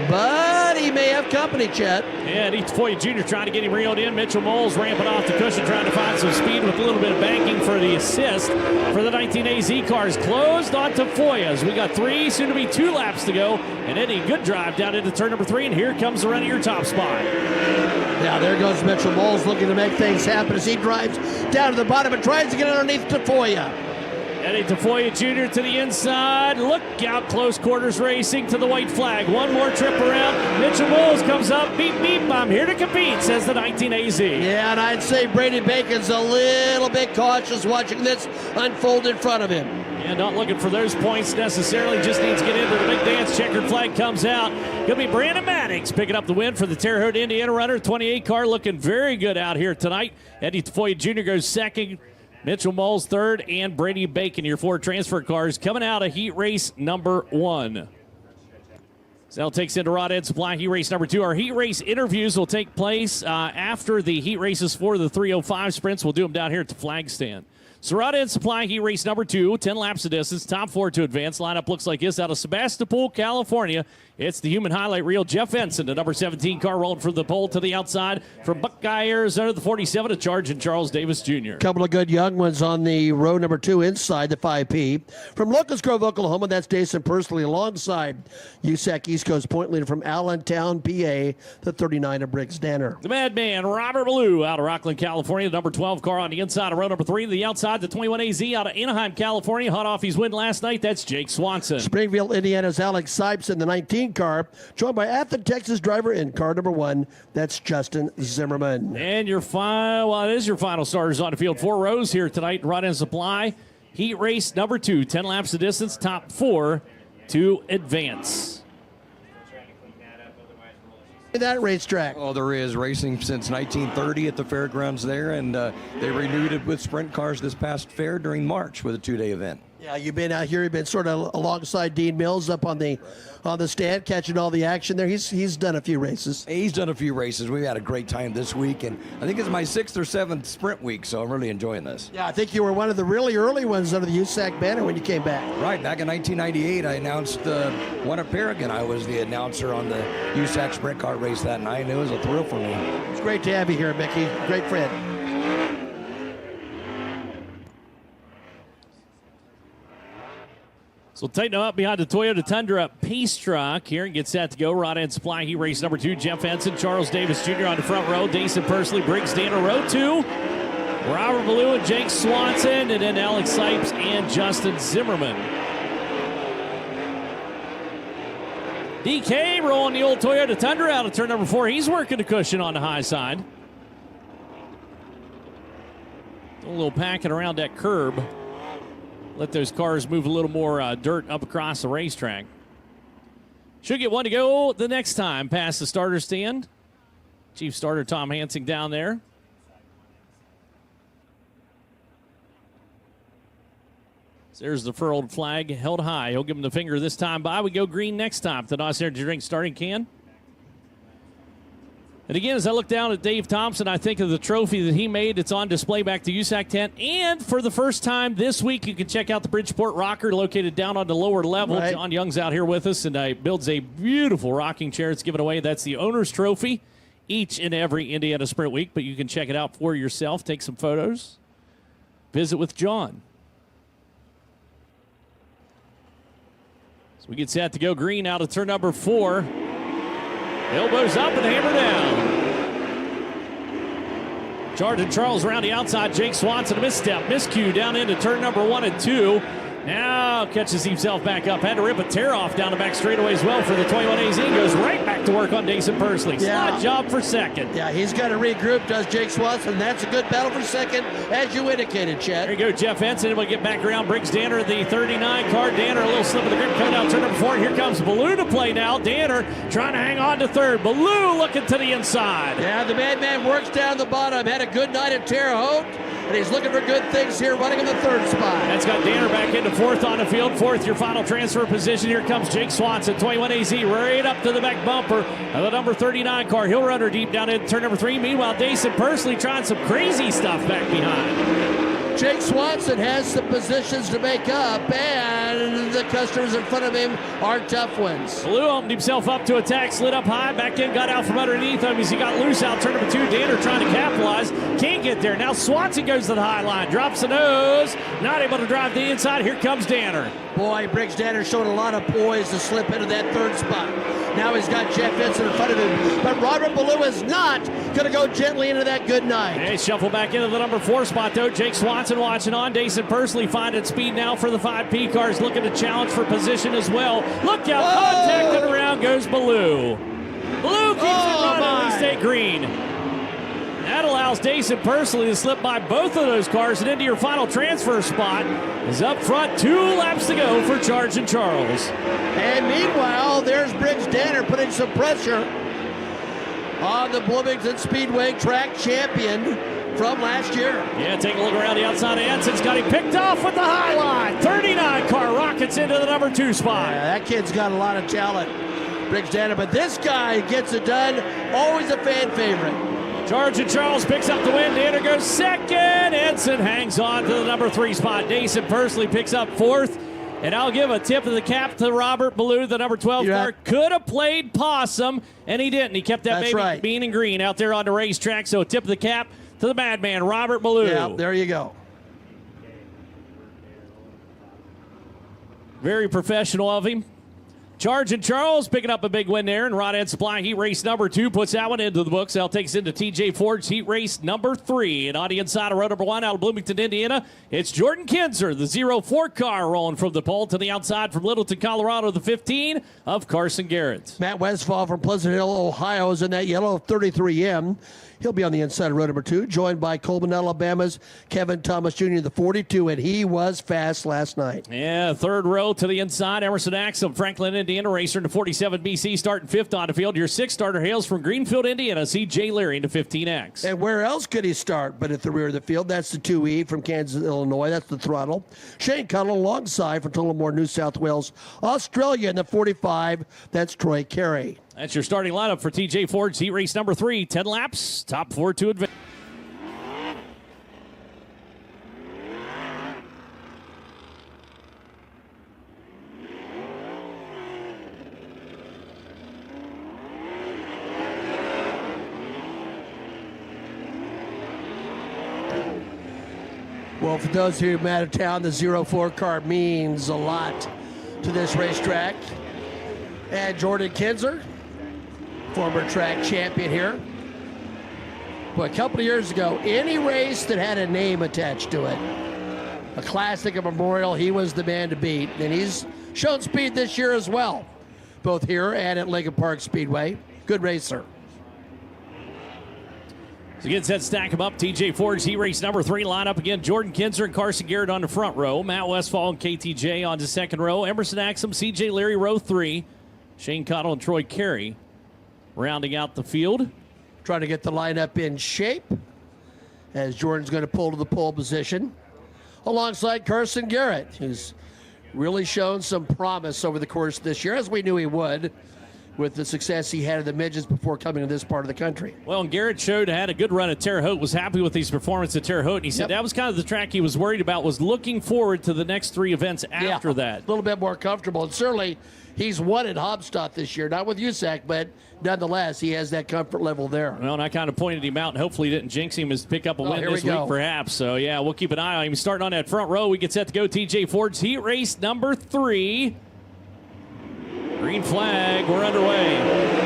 but he may have company, Chet. Yeah, Eddie Tafoya Jr. trying to get him reeled in. Mitchell Moles ramping off the cushion, trying to find some speed with a little bit of banking for the assist for the 19 AZ cars. Closed on Tafoya's. We got 3, soon to be 2 laps to go. And Eddie, good drive down into turn number 3, and here comes the run of your top spot. Now there goes Mitchell Moles looking to make things happen as he drives down to the bottom and tries to get underneath Tafoya. Eddie Tafoya Jr. to the inside. Look out, close quarters racing to the white flag. One more trip around. Mitchell Moles comes up. Beep, beep, I'm here to compete, says the 19 AZ. Yeah, and I'd say Brady Bacon's a little bit cautious watching this unfold in front of him. And not looking for those points necessarily, just needs to get into the big dance. Checkered flag comes out. Gonna be Brandon Maddox picking up the win for the Terre Haute, Indiana runner. 28 car looking very good out here tonight. Eddie Tafoya Jr. goes 2nd. Mitchell Moles 3rd, and Brady Bacon, your 4 transfer cars coming out of heat race number 1. So that takes into Rod End Supply heat race number 2. Our heat race interviews will take place after the heat races for the 305 sprints. We'll do them down here at the flag stand. So Rod End Supply heat race number 2, 10 laps of distance, top 4 to advance. Lineup looks like this out of Sebastopol, California. It's the human highlight reel, Jeff Ensign, the number 17 car rolling from the pole to the outside. From Buckeye, Arizona, the 47 to charge, and Charles Davis Jr. Couple of good young ones on the row number 2 inside the 5P. From Locust Grove, Oklahoma, that's Jason Personally alongside USAC East Coast point leader from Allentown, PA, the 39 of Briggs Danner. The Madman, Robert Ballou, out of Rockland, California, the number 12 car on the inside of row number 3. To the outside, the 21 AZ out of Anaheim, California. Hot off his win last night, that's Jake Swanson. Springfield, Indiana's Alex Sipes, the 19 car, joined by Athens, Texas driver in car number 1. That's Justin Zimmerman. And your final, well, it is your final starters on the field. 4 rows here tonight. Rod End Supply, heat race number 2. 10 laps of distance, top 4 to advance. That racetrack. Oh, there is racing since 1930 at the fairgrounds there, and they renewed it with sprint cars this past fair during March with a 2-day event. Yeah, you've been out here. You've been sort of alongside Dean Mills up on the stand, catching all the action there. He's done a few races. He's done a few races. We've had a great time this week, and I think it's my 6th or 7th sprint week, so I'm really enjoying this. Yeah, I think you were one of the really early ones under the USAC banner when you came back. Right, back in 1998, I announced one at Paragon. I was the announcer on the USAC sprint car race that night, and it was a thrill for me. It's great to have you here, Mickey. Great friend. So we'll tighten him up behind the Toyota Tundra Pace Truck here and get set to go. Rod End Supply, he race number 2. Jeff Ensign, Charles Davis Jr. on the front row. Dason Persley, Briggs Danner, row 2. Robert Ballou and Jake Swanson, and then Alex Sipes and Justin Zimmerman. DK rolling the old Toyota Tundra out of turn number 4. He's working the cushion on the high side. A little packing around that curb. Let those cars move a little more dirt up across the racetrack. Should get one to go the next time past the starter stand. Chief starter Tom Hansing down there. So there's the furled flag held high. He'll give him the finger this time by. We go green next time. The NOS Energy Drink starting can. And again, as I look down at Dave Thompson, I think of the trophy that he made. It's on display back to USAC tent. And for the first time this week, you can check out the Bridgeport Rocker located down on the lower level. Right. John Young's out here with us and builds a beautiful rocking chair. It's given away. That's the owner's trophy each and every Indiana Sprint Week. But you can check it out for yourself. Take some photos. Visit with John. So we get set to go green out of turn number 4. Elbows up and hammer down. Charging Charles around the outside. Jake Swanson, a misstep, miscue down into turn number 1 and 2. Now catches himself back up. Had to rip a tear off down the back straightaway as well for the 21 AZ. Goes right back to work on Dason Persley. Slot job for second. Yeah, he's got to regroup, does Jake Swanson. That's a good battle for second, as you indicated, Chad. There you go, Jeff Ensign. And we'll get back around. Briggs Danner, the 39 car. Danner, a little slip of the grip coming out turn number 4. And here comes Ballou to play now. Danner trying to hang on to third. Ballou looking to the inside. Yeah, the madman works down the bottom. Had a good night at Terre Haute. And he's looking for good things here, running in the 3rd spot. That's got Danner back into 4th on the field. 4th, your final transfer position. Here comes Jake Swanson, 21 AZ, right up to the back bumper of the number 39 car. He'll run her deep down in turn number 3. Meanwhile, Dason Persley trying some crazy stuff back behind. Jake Swanson has some positions to make up, and the customers in front of him are tough ones. Ballou opened himself up to attack, slid up high, back in, got out from underneath him as he got loose out turn number 2. Danner trying to capitalize, can't get there. Now Swanson goes to the high line, drops the nose, not able to drive the inside. Here comes Danner. Boy, Briggs Danner showed a lot of poise to slip into that 3rd spot. Now he's got Jeff Ensign in front of him, but Robert Ballou is not going to go gently into that good night. Hey, shuffle back into the number 4 spot, though. Jake Swanson watching on. Dason Persley finding speed now for the 5P cars, looking to challenge for position as well. Look out, contact, and around goes Ballou. Ballou keeps it running, at least stay green. That allows Dason Persley to slip by both of those cars and into your final transfer spot. Is up front, 2 laps to go for Charging Charles. And meanwhile, there's Briggs Danner putting some pressure on the Bloomington Speedway track champion from last year. Yeah, take a look around the outside of Ensign's got him picked off with the high line. 39 car rockets into the number 2 spot. Yeah, that kid's got a lot of talent, Briggs Danner, but this guy gets it done. Always a fan favorite. Charging Charles picks up the win. Danner goes second. Ensign hangs on to the number 3 spot. Dason Persley picks up 4th. And I'll give a tip of the cap to Robert Ballou, the number 12 car. Could have played possum, and he didn't. He kept that baby bean and green out there on the racetrack. So a tip of the cap to the madman, Robert Ballou. Yeah, there you go. Very professional of him. Charging Charles picking up a big win there, and Rod End Supply Heat Race number 2 puts that one into the books. That'll take us into TJ Ford's Heat Race number 3. And on the inside of row number 1 out of Bloomington, Indiana, it's Jordan Kinser, the 04 car, rolling from the pole to the outside from Littleton, Colorado, the 15 of Carson Garrett. Matt Westfall from Pleasant Hill, Ohio, is in that yellow 33M. He'll be on the inside of row number 2, joined by Coleman, Alabama's Kevin Thomas Jr., the 42, and he was fast last night. Yeah, 3rd row to the inside, Emerson Axum, Franklin, Indiana, racer into 47 BC, starting 5th on the field. Your 6th starter hails from Greenfield, Indiana, CJ Leary into 15X. And where else could he start but at the rear of the field? That's the 2E from Kansas, Illinois. That's the throttle. Shane Connell alongside from Tullamore, New South Wales, Australia in the 45. That's Troy Carey. That's your starting lineup for TJ Ford's Heat Race number 3. 10 laps, top 4 to advance. Well, for those who are out of town, the 04 car means a lot to this racetrack. And Jordan Kinser, former track champion here. But a couple of years ago, any race that had a name attached to it, a classic, a memorial, he was the man to beat. And he's shown speed this year as well, both here and at Lincoln Park Speedway. Good racer. So again, set stack them up. TJ Ford's heat race number 3 lineup again. Jordan Kinser and Carson Garrett on the front row. Matt Westfall and KTJ on the second row. Emerson Axum, CJ Leary, row 3. Shane Cottle and Troy Carey rounding out the field. Trying to get the lineup in shape as Jordan's going to pull to the pole position alongside Carson Garrett, who's really shown some promise over the course of this year, as we knew he would, with the success he had in the midgets before coming to this part of the country. Well, and Garrett had a good run at Terre Haute, was happy with his performance at Terre Haute, and he said that was kind of the track he was worried about, was looking forward to the next 3 events after that. A little bit more comfortable, and certainly he's won at Hobstadt this year, not with USAC, but nonetheless, he has that comfort level there. Well, and I kind of pointed him out, and hopefully didn't jinx him as pick up a win this week, perhaps. So, yeah, we'll keep an eye on him. Starting on that front row, we get set to go TJ Ford's heat race number 3. Green flag, we're underway.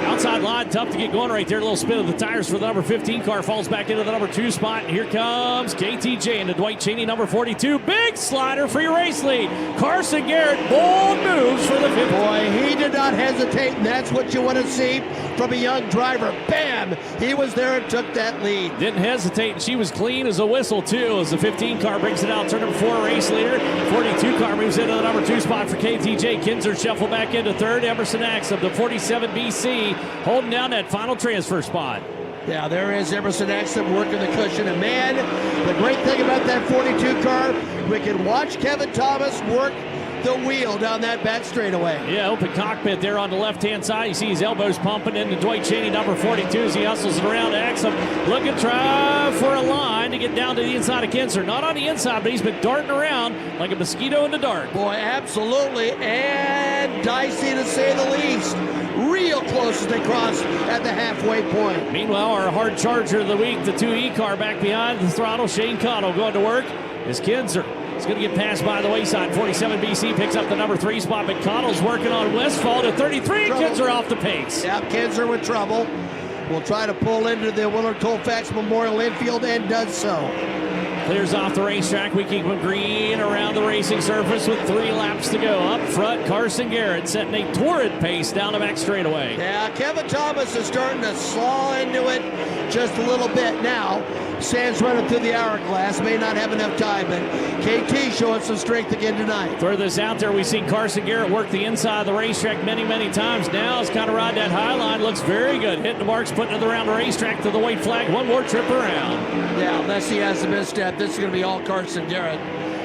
Outside line, tough to get going right there. A little spin of the tires for the number 15 car. Falls back into the number 2 spot. And here comes KTJ into Dwight Cheney, number 42. Big slider for your race lead. Carson Garrett, bold moves for the 15. Boy, he did not hesitate, and that's what you want to see from a young driver. Bam! He was there and took that lead. Didn't hesitate, and she was clean as a whistle, too, as the 15 car brings it out. Turn number 4 race leader. 42 car moves into the number 2 spot for KTJ. Kinser shuffle back into 3rd. Emerson Axum, the 47 BC, holding down that final transfer spot. Yeah, there is Emerson Axum working the cushion. And man, the great thing about that 42 car, we can watch Kevin Thomas work the wheel down that back straightaway. Yeah, open cockpit there on the left-hand side. You see his elbows pumping into Dwight Cheney, number 42, as he hustles it around. Axum looking, try for a line to get down to the inside of Kinser. Not on the inside, but he's been darting around like a mosquito in the dark. Boy, absolutely, and dicey to say the least. Real close as they cross at the halfway point. Meanwhile, our hard charger of the week, the 2E car back behind the throttle. Shane Cottle going to work is Kinser. He's going to get passed by the wayside. 47 BC picks up the number 3 spot, but Cottle's working on Westfall to 33. Kinser off the pace. Yeah, Kinser with trouble. Will try to pull into the Willard Colfax Memorial infield and does so. Clears off the racetrack. We keep him green around the racing surface with 3 laps to go. Up front, Carson Garrett setting a torrid pace down the back straightaway. Yeah, Kevin Thomas is starting to slaw into it just a little bit now. Sands running through the hourglass, may not have enough time, but KT showing some strength again tonight. Furthest out there, we see Carson Garrett work the inside of the racetrack many, many times. Now it's kind of ride that high line. Looks very good. Hitting the marks, putting it around the racetrack to the white flag. One more trip around. Yeah, unless he has a misstep, this is going to be all Carson Garrett.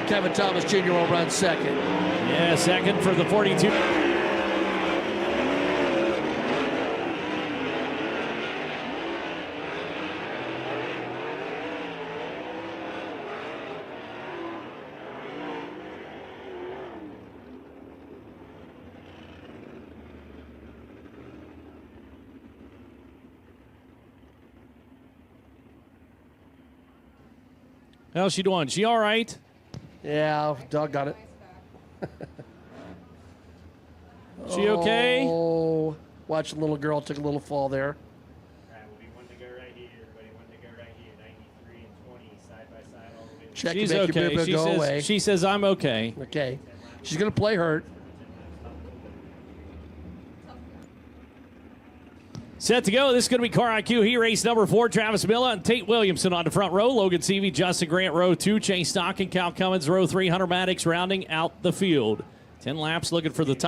Kevin Thomas Jr. will run second. Yeah, second for the 42. How's she doing? She all right? Yeah, dog got it. She okay? Oh, watch the little girl took a little fall there. Check She's to make okay. your boo-boo go away. She says, I'm okay. Okay. She's going to play hurt. Set to go. This is going to be Car IQ Heat Race number 4. Travis Milla and Tate Williamson on the front row. Logan Seavey, Justin Grant, row 2. Chase Stock and Cal Cummins, row 3. Hunter Maddox rounding out the field. 10 laps looking for the top.